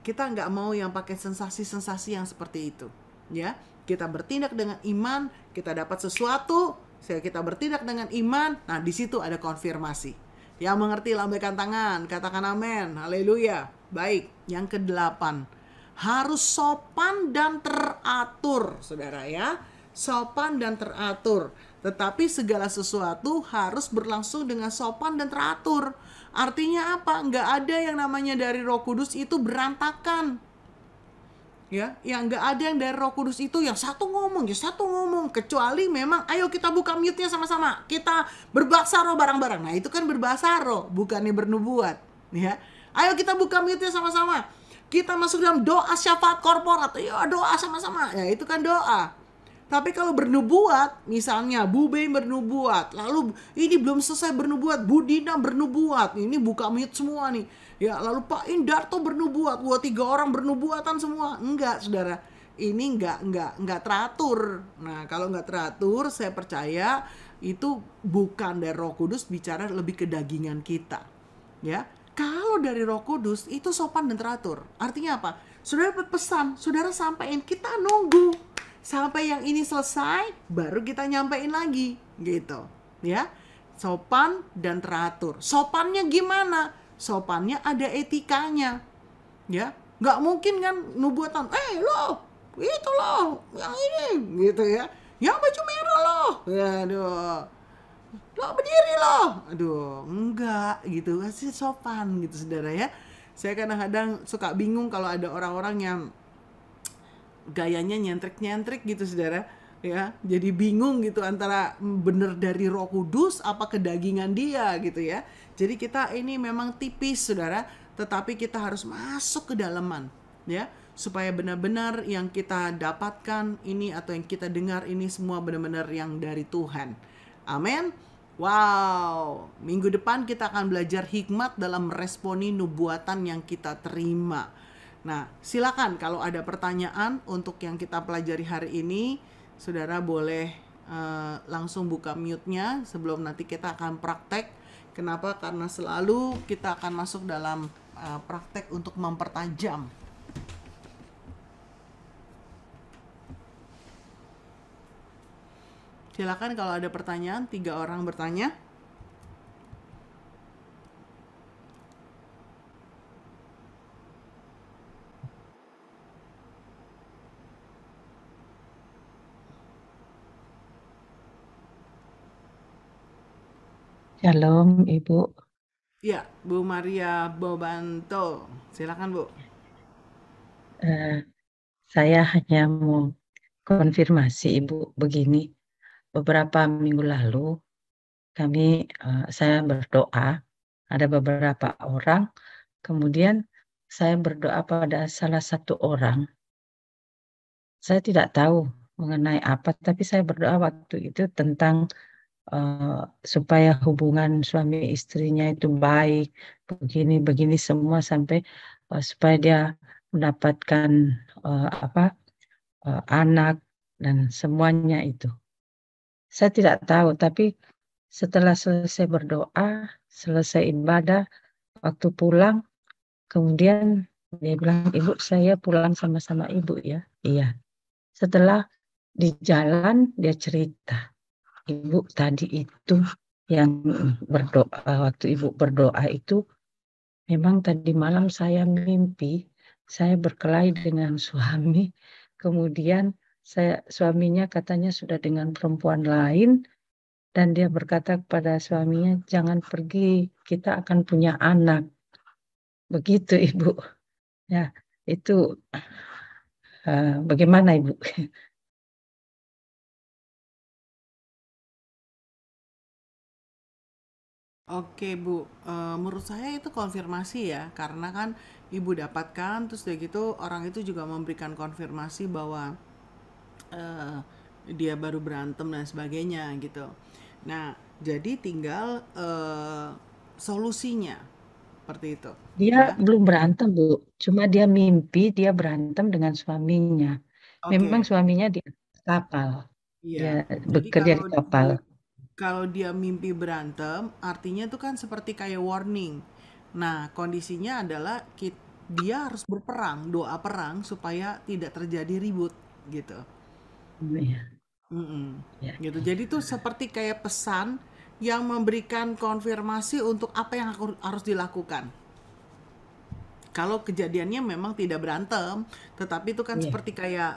Kita enggak mau yang pakai sensasi-sensasi yang seperti itu, ya. Kita bertindak dengan iman, kita dapat sesuatu, kita bertindak dengan iman. Nah, di situ ada konfirmasi. Yang mengerti lambaikan tangan, katakan amin. Haleluya. Baik, yang ke-8. Harus sopan dan teratur, saudara ya. Sopan dan teratur. Tetapi segala sesuatu harus berlangsung dengan sopan dan teratur. Artinya apa? Nggak ada yang namanya dari Roh Kudus itu berantakan. Ya, yang nggak ada yang dari Roh Kudus itu yang satu ngomong, kecuali memang ayo kita buka mute-nya sama-sama. Kita berbahasa roh bareng-bareng. Nah, itu kan berbahasa roh, bukannya bernubuat, ya. Ayo kita buka mute-nya sama-sama. Kita masuk dalam doa syafaat korporat. Ya, doa sama-sama. Ya, itu kan doa. Tapi kalau bernubuat, misalnya Bu Bey bernubuat, lalu ini belum selesai bernubuat, Bu Dina bernubuat, ini buka mute semua nih. Ya, lalu Pak Indarto bernubuat, 3 orang bernubuatan semua. Enggak, saudara. Ini enggak teratur. Nah, kalau enggak teratur, saya percaya itu bukan dari Roh Kudus, bicara lebih ke dagingan kita. Ya. Kalau dari Roh Kudus itu sopan dan teratur. Artinya apa? Saudara dapat pesan, saudara sampaikan, kita nunggu sampai yang ini selesai, baru kita nyampein lagi, gitu, ya. Sopan dan teratur. Sopannya gimana? Sopannya ada etikanya, ya. Nggak mungkin kan nubuatan, lo, itu lo, yang ini, gitu ya. Yang baju merah lo, aduh, lo berdiri lo, aduh, enggak, gitu, kasih sopan, gitu saudara ya. Saya kadang-kadang suka bingung kalau ada orang-orang yang gayanya nyentrik gitu saudara ya, jadi bingung gitu antara bener dari Roh Kudus apa kedagingan dia gitu ya. Jadi kita ini memang tipis saudara, tetapi kita harus masuk ke dalaman ya, supaya benar-benar yang kita dapatkan ini atau yang kita dengar ini semua benar-benar yang dari Tuhan. Amin. Wow, minggu depan kita akan belajar hikmat dalam meresponi nubuatan yang kita terima. Nah, silakan kalau ada pertanyaan untuk yang kita pelajari hari ini, saudara boleh langsung buka mute-nya sebelum nanti kita akan praktek. Kenapa? Karena selalu kita akan masuk dalam praktek untuk mempertajam. Silakan kalau ada pertanyaan, 3 orang bertanya. Shalom, Ibu. Ya, Bu Maria Bobanto. Silakan, Bu. Saya hanya mau konfirmasi Ibu begini. Beberapa minggu lalu saya berdoa, ada beberapa orang, kemudian saya berdoa pada salah satu orang. Saya tidak tahu mengenai apa, tapi saya berdoa waktu itu tentang supaya hubungan suami istrinya itu baik, begini semua sampai supaya dia mendapatkan anak dan semuanya itu. Saya tidak tahu, tapi setelah selesai berdoa, selesai ibadah, waktu pulang, kemudian dia bilang, Ibu, saya pulang sama-sama Ibu ya. Iya. Setelah di jalan dia cerita, Ibu tadi itu yang berdoa, waktu Ibu berdoa itu, memang tadi malam saya mimpi, saya berkelahi dengan suami, kemudian suaminya katanya sudah dengan perempuan lain, dan dia berkata kepada suaminya, jangan pergi, kita akan punya anak. Begitu Ibu. Ya, itu bagaimana Ibu? Oke Bu, menurut saya itu konfirmasi ya, karena kan Ibu dapatkan, terus udah gitu orang itu juga memberikan konfirmasi bahwa dia baru berantem dan sebagainya gitu. Nah, jadi tinggal solusinya seperti itu. Dia belum berantem Bu, cuma dia mimpi dia berantem dengan suaminya. Memang suaminya di kapal, dia bekerja di kapal. Kalau dia mimpi berantem, artinya itu kan seperti kayak warning. Nah, kondisinya adalah dia harus berperang, doa perang supaya tidak terjadi ribut gitu. Gitu. Jadi itu seperti kayak pesan yang memberikan konfirmasi untuk apa yang harus dilakukan. Kalau kejadiannya memang tidak berantem, tetapi itu kan seperti kayak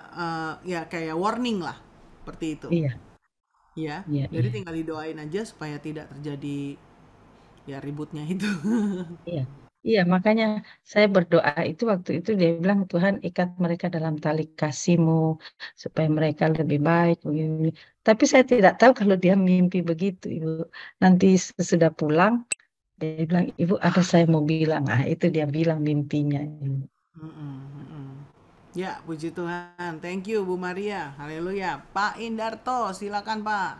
kayak warning lah, seperti itu. Ya, jadi tinggal didoain aja supaya tidak terjadi ya ributnya itu. Iya, makanya saya berdoa itu waktu itu dia bilang Tuhan ikat mereka dalam tali kasih-Mu supaya mereka lebih baik begini. Tapi saya tidak tahu kalau dia mimpi begitu Ibu. Nanti sesudah pulang dia bilang Ibu ada saya mau bilang, itu dia bilang mimpinya. Ya, puji Tuhan. Thank you Bu Maria. Haleluya. Pak Indarto, silakan Pak.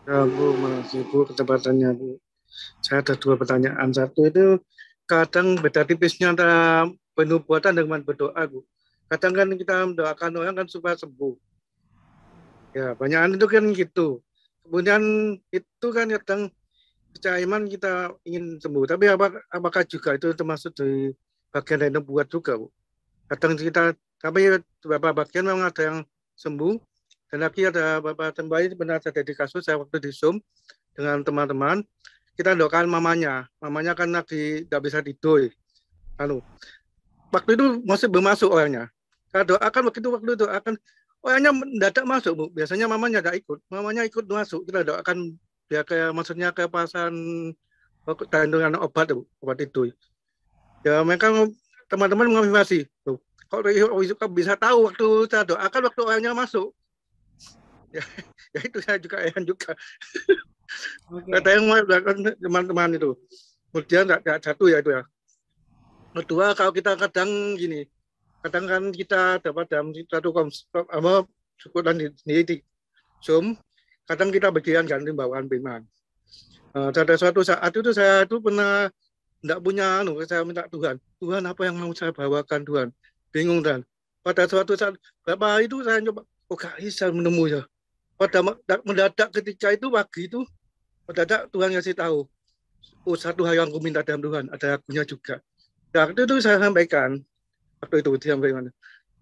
Ya Bu, makasih Bu kesempatannya Bu. Saya ada 2 pertanyaan. Satu itu kadang beda tipisnya antara penubuatan dengan berdoa Bu. Kadang kan kita mendoakan orang kan supaya sembuh. Ya, banyakan itu kan gitu. Kemudian itu kan kadang secara iman kita ingin sembuh. Tapi apakah juga itu termasuk dari bagian dari nubuat juga Bu? Kadang kita, tapi beberapa bagian memang ada yang sembuh. Dan lagi ada beberapa tembayi benar ada di kasus saya waktu di Zoom dengan teman-teman. Kita doakan mamanya kan lagi nggak bisa tidur. Waktu itu masih bermasuk orangnya. Kita doakan waktu itu akan orangnya mendadak masuk Bu. Biasanya mamanya tidak ikut, mamanya ikut masuk. Kita doakan dia maksudnya ke pasan dengan obat Bu, obat itu. Ya mereka teman-teman mengonfirmasi, kok bisa tahu waktu saya doakan waktu orangnya masuk. Ya itu saya juga heran juga. Kata yang teman-teman itu. Kemudian tidak satu ya itu ya. Kedua, kalau kita kadang gini, kadang kan kita dapat dalam satu syukuran di Zoom, kadang kita bagian ganti bawaan firman. Pada suatu saat itu saya itu pernah tidak punya, saya minta Tuhan apa yang mau saya bawakan Tuhan, bingung dan pada suatu saat berapa itu saya coba, gak bisa menemui ya. Pada mendadak ketika itu pagi itu mendadak Tuhan ngasih tahu, satu hal yang aku minta dalam Tuhan, ada lagunya juga. Nah, itu saya sampaikan, waktu itu disampaikan,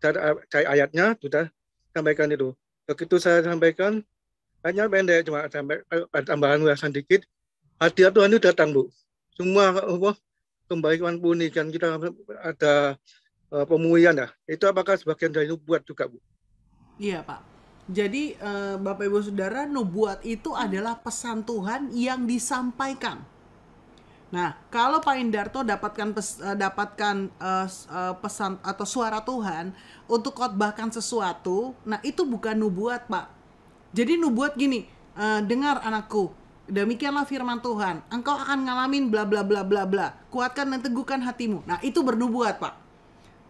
saya ayatnya sudah sampaikan itu. Begitu saya sampaikan, hanya pendek, cuma sampai tambahan ulasan dikit, hadiah Tuhan itu datang Bu. Semua kebaikan pun kan kita ada pemulihan ya. Itu apakah sebagian dari nubuat juga Bu? Iya Pak. Jadi Bapak Ibu Saudara, nubuat itu adalah pesan Tuhan yang disampaikan. Nah, kalau Pak Indarto dapatkan pesan atau suara Tuhan untuk khotbahkan sesuatu, nah itu bukan nubuat, Pak. Jadi nubuat gini, dengar anakku, demikianlah firman Tuhan, engkau akan ngalamin bla bla bla bla bla, kuatkan dan teguhkan hatimu. Nah, itu bernubuat, Pak.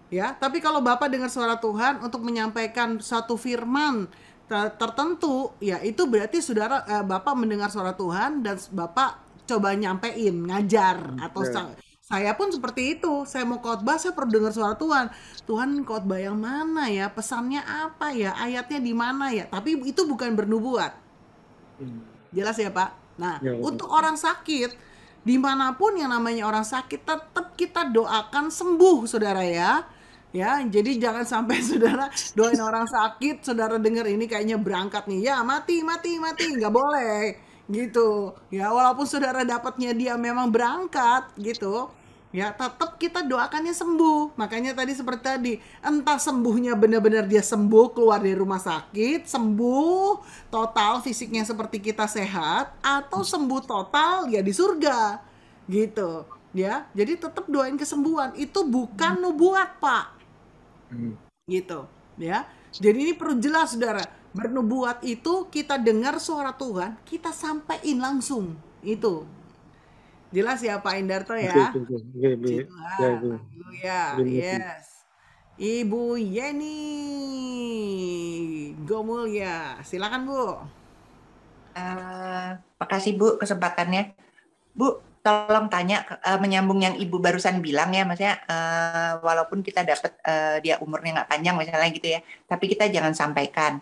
Ya, tapi kalau Bapak dengar suara Tuhan untuk menyampaikan satu firman tertentu, ya itu berarti Bapak mendengar suara Tuhan dan Bapak coba nyampein, ngajar, atau saya pun seperti itu. Saya mau khotbah, saya perlu dengar suara Tuhan. Tuhan, khotbah yang mana ya? Pesannya apa ya? Ayatnya di mana ya? Tapi itu bukan bernubuat. Jelas ya, Pak? Nah, untuk orang sakit, dimanapun yang namanya orang sakit, tetap kita doakan sembuh, saudara ya. Ya, jadi jangan sampai saudara doain orang sakit, saudara dengar ini kayaknya berangkat nih, ya mati, nggak boleh. Gitu ya, walaupun saudara dapatnya dia memang berangkat gitu ya, tetap kita doakannya sembuh. Makanya tadi seperti tadi, entah sembuhnya benar-benar dia sembuh, keluar dari rumah sakit, sembuh total fisiknya seperti kita sehat, atau sembuh total ya di surga gitu ya. Jadi tetap doain kesembuhan, itu bukan nubuat, Pak. Gitu ya. Jadi ini perlu jelas, saudara. Bernubuat itu kita dengar suara Tuhan, kita sampaikan langsung. Itu jelas ya, Pak Indarto ya. Haleluya. Yes. Ibu Yeni Gomulya, silakan Bu. Makasih Bu kesempatannya. Bu, tolong tanya, menyambung yang Ibu barusan bilang ya, maksudnya walaupun kita dapat dia umurnya nggak panjang misalnya gitu ya, tapi kita jangan sampaikan.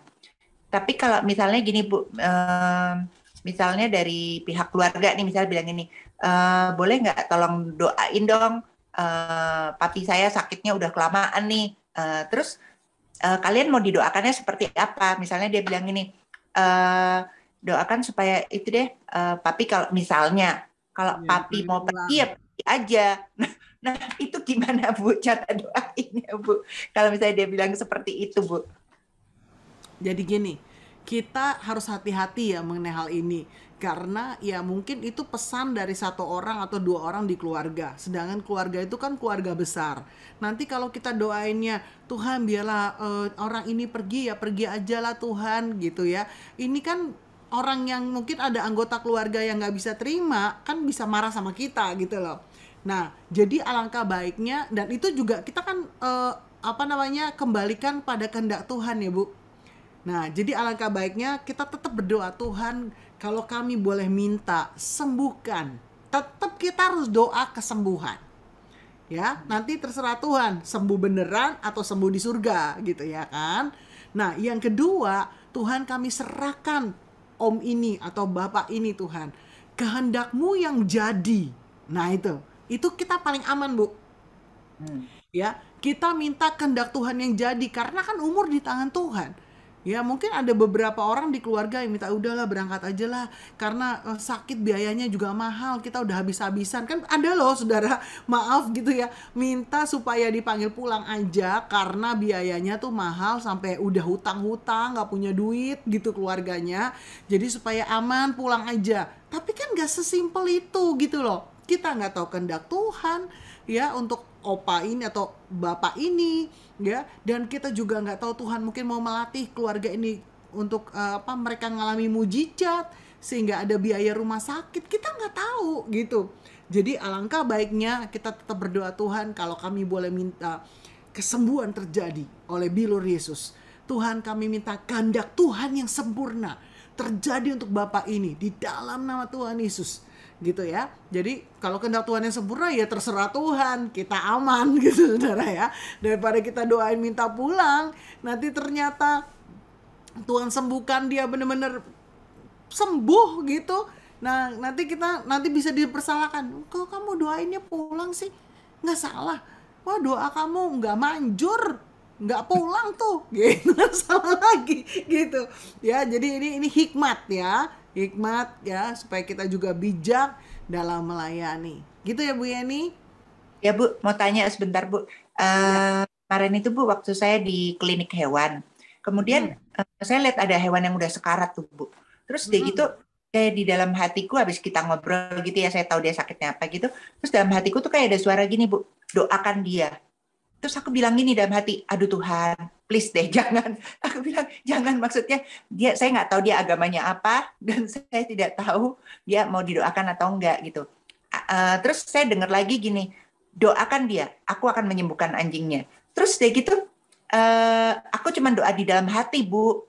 Tapi kalau misalnya gini Bu, misalnya dari pihak keluarga nih misalnya bilang gini, boleh nggak tolong doain dong, papi saya sakitnya udah kelamaan nih, terus kalian mau didoakannya seperti apa? Misalnya dia bilang gini, doakan supaya itu deh, papi kalau misalnya kalau papi mau pergi ya pergi aja. Nah itu gimana Bu cara doainnya Bu? Kalau misalnya dia bilang seperti itu Bu. Jadi gini, kita harus hati-hati ya mengenai hal ini. Karena ya mungkin itu pesan dari satu orang atau dua orang di keluarga. Sedangkan keluarga itu kan keluarga besar. Nanti kalau kita doainnya, Tuhan biarlah orang ini pergi ya pergi aja lah Tuhan gitu ya. Ini kan orang yang mungkin ada anggota keluarga yang gak bisa terima, kan bisa marah sama kita gitu loh. Nah, jadi alangkah baiknya, dan itu juga kita kan kembalikan pada kehendak Tuhan ya Bu. Nah, jadi alangkah baiknya kita tetap berdoa, Tuhan, kalau kami boleh minta, sembuhkan. Tetap kita harus doa kesembuhan. Ya, nanti terserah Tuhan, sembuh beneran atau sembuh di surga, gitu ya kan. Nah, yang kedua, Tuhan kami serahkan om ini atau bapak ini Tuhan. Kehendak-Mu yang jadi. Nah, itu kita paling aman, Bu. Ya, kita minta kehendak Tuhan yang jadi, karena kan umur di tangan Tuhan. Ya mungkin ada beberapa orang di keluarga yang minta udahlah berangkat aja lah karena sakit biayanya juga mahal, kita udah habis-habisan. Kan ada loh saudara, maaf gitu ya, minta supaya dipanggil pulang aja karena biayanya tuh mahal sampai udah hutang-hutang, gak punya duit gitu keluarganya. Jadi supaya aman pulang aja. Tapi kan gak sesimpel itu gitu loh. Kita gak tahu kehendak Tuhan ya untuk opa ini atau bapak ini ya, dan kita juga nggak tahu Tuhan mungkin mau melatih keluarga ini untuk mereka ngalami mujizat sehingga ada biaya rumah sakit, kita nggak tahu gitu. Jadi alangkah baiknya kita tetap berdoa, Tuhan kalau kami boleh minta kesembuhan terjadi oleh bilur Yesus, Tuhan kami minta kehendak Tuhan yang sempurna terjadi untuk bapak ini di dalam nama Tuhan Yesus gitu ya. Jadi kalau kehendak Tuhan yang sempurna ya terserah Tuhan, kita aman gitu saudara ya, daripada kita doain minta pulang nanti ternyata Tuhan sembuhkan dia benar-benar sembuh gitu. Nah nanti bisa dipersalahkan, kok kamu doainnya pulang sih, nggak salah, wah doa kamu nggak manjur, nggak pulang tuh gitu, salah lagi gitu ya. Jadi ini hikmat ya supaya kita juga bijak dalam melayani gitu ya Bu Yeni. Ya Bu, mau tanya sebentar Bu. Kemarin itu Bu, waktu saya di klinik hewan, kemudian saya lihat ada hewan yang udah sekarat tuh Bu. Terus dia gitu kayak di dalam hatiku habis kita ngobrol gitu ya, saya tahu dia sakitnya apa gitu. Terus dalam hatiku tuh kayak ada suara gini, Bu, doakan dia. Terus aku bilang gini dalam hati, aduh Tuhan, please deh jangan. Aku bilang jangan, maksudnya saya nggak tahu dia agamanya apa dan saya tidak tahu dia mau didoakan atau enggak gitu. Terus saya dengar lagi gini, doakan dia, aku akan menyembuhkan anjingnya. Terus deh gitu, aku cuma doa di dalam hati, Bu.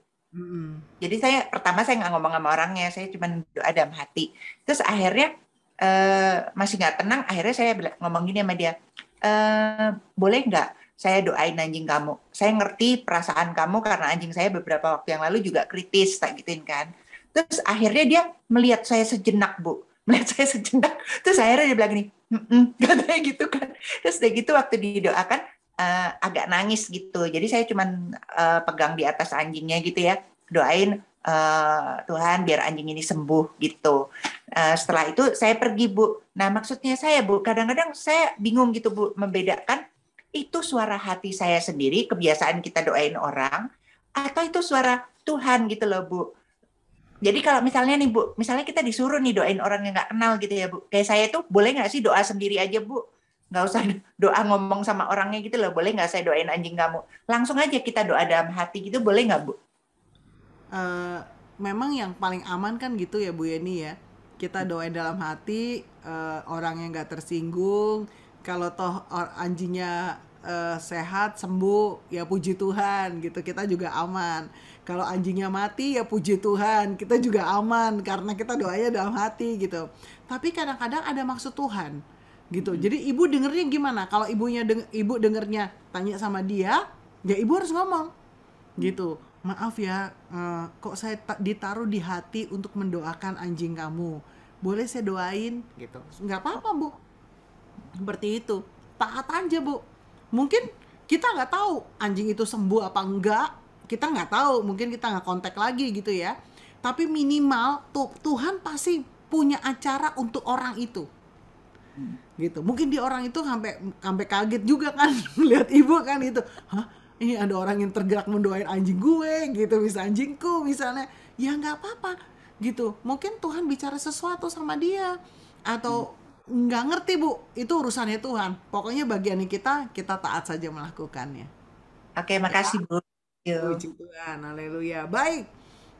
Jadi pertama saya nggak ngomong sama orangnya, saya cuma doa dalam hati. Terus akhirnya masih nggak tenang, akhirnya saya ngomong gini sama dia, boleh nggak saya doain anjing kamu? Saya ngerti perasaan kamu karena anjing saya beberapa waktu yang lalu juga kritis, tak gituin kan. Terus akhirnya dia melihat saya sejenak, Bu. Melihat saya sejenak. Terus akhirnya dia bilang gini, katanya gitu kan. Terus udah gitu waktu didoakan, agak nangis gitu. Jadi saya cuman pegang di atas anjingnya gitu ya. Doain, Tuhan biar anjing ini sembuh gitu. Setelah itu saya pergi, Bu. Nah maksudnya saya, Bu, kadang-kadang saya bingung gitu, Bu, membedakan itu suara hati saya sendiri, kebiasaan kita doain orang, atau itu suara Tuhan gitu loh, Bu. Jadi kalau misalnya nih, Bu, misalnya kita disuruh nih doain orang yang nggak kenal gitu ya, Bu. Kayak saya tuh boleh nggak sih doa sendiri aja, Bu? Nggak usah doa ngomong sama orangnya gitu loh. Boleh nggak saya doain anjing kamu? Langsung aja kita doa dalam hati gitu, boleh nggak, Bu? Memang yang paling aman kan gitu ya, Bu Yeni ya. Kita doain dalam hati, orang yang nggak tersinggung. Kalau toh anjingnya sehat, sembuh, ya puji Tuhan gitu, kita juga aman. Kalau anjingnya mati, ya puji Tuhan, kita juga aman karena kita doanya dalam hati gitu. Tapi kadang-kadang ada maksud Tuhan gitu. Jadi ibu dengernya gimana? Kalau ibu dengernya tanya sama dia, ya ibu harus ngomong gitu. Maaf ya, kok saya ditaruh di hati untuk mendoakan anjing kamu. Boleh saya doain gitu? Nggak apa-apa, Bu. Seperti itu. Taat aja, Bu. Mungkin kita nggak tahu anjing itu sembuh apa enggak. Kita nggak tahu. Mungkin kita nggak kontak lagi gitu ya. Tapi minimal Tuhan pasti punya acara untuk orang itu. Gitu. Mungkin di orang itu sampai kaget juga kan melihat ibu kan itu. Hah? Ini ada orang yang tergerak mendoain anjing gue gitu, bisa anjingku misalnya. Ya nggak apa-apa gitu. Mungkin Tuhan bicara sesuatu sama dia atau nggak ngerti, Bu, itu urusannya Tuhan. Pokoknya bagiannya kita taat saja melakukannya. Oke, makasih, Bu. Puji Tuhan, haleluya. Baik,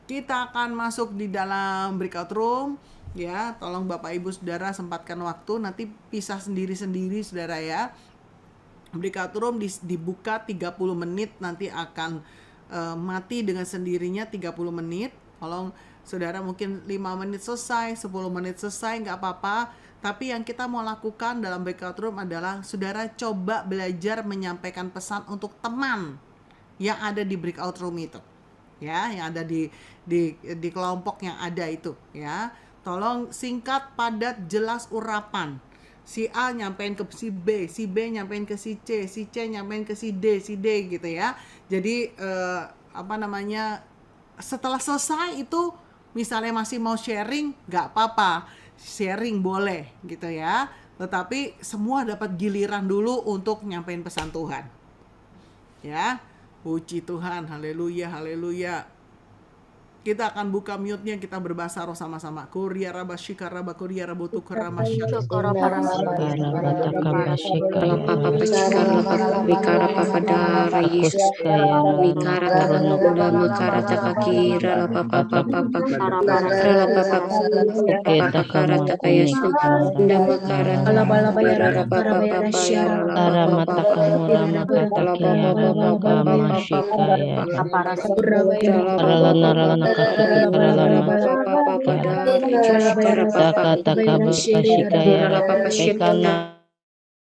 kita akan masuk di dalam breakout room ya. Tolong Bapak Ibu Saudara sempatkan waktu, nanti pisah sendiri-sendiri Saudara ya. Breakout room dibuka 30 menit, nanti akan mati dengan sendirinya 30 menit. Tolong Saudara mungkin 5 menit selesai, 10 menit selesai, nggak apa-apa. Tapi yang kita mau lakukan dalam breakout room adalah Saudara coba belajar menyampaikan pesan untuk teman yang ada di breakout room itu. Ya, yang ada di kelompok yang ada itu, ya. Tolong singkat, padat, jelas urapan. Si A nyampein ke si B nyampein ke si C nyampein ke si D gitu ya. Jadi setelah selesai itu misalnya masih mau sharing, nggak apa-apa, sharing boleh gitu ya. Tetapi semua dapat giliran dulu untuk nyampein pesan Tuhan. Ya, puji Tuhan, haleluya, haleluya. Kita akan buka mute-nya, kita berbahasa roh sama-sama. Kuria raba shikara ba kuria rabutu karama shikara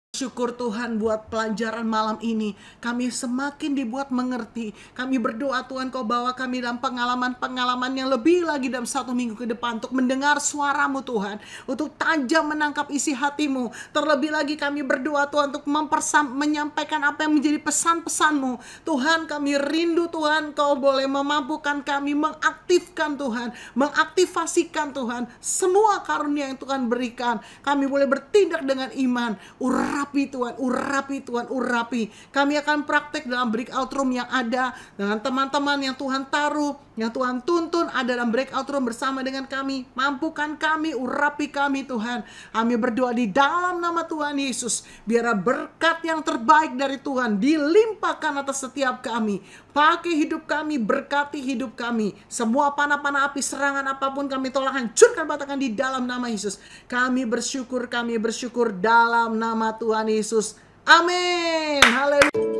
Syukur Tuhan buat pelajaran malam ini. Kami semakin dibuat mengerti. Kami berdoa Tuhan, Kau bawa kami dalam pengalaman-pengalaman yang lebih lagi dalam 1 minggu ke depan. Untuk mendengar suara-Mu Tuhan. Untuk tajam menangkap isi hati-Mu. Terlebih lagi kami berdoa Tuhan untuk menyampaikan apa yang menjadi pesan-pesan-Mu. Tuhan, kami rindu Tuhan, Kau boleh memampukan kami mengaktifkan mengaktifkan Tuhan, mengaktifasikan Tuhan semua karunia yang Tuhan berikan. Kami boleh bertindak dengan iman. Urapi Tuhan, urapi Tuhan, urapi. Kami akan praktek dalam breakout room yang ada dengan teman-teman yang Tuhan taruh, yang Tuhan tuntun ada dalam breakout room bersama dengan kami. Mampukan kami, urapi kami Tuhan. Kami berdoa di dalam nama Tuhan Yesus, biar berkat yang terbaik dari Tuhan dilimpahkan atas setiap kami. Pakai hidup kami, berkati hidup kami. Semua panah-panah api, serangan apapun kami tolak, hancurkan, patahkan di dalam nama Yesus. Kami bersyukur dalam nama Tuhan Yesus. Amin. Haleluya.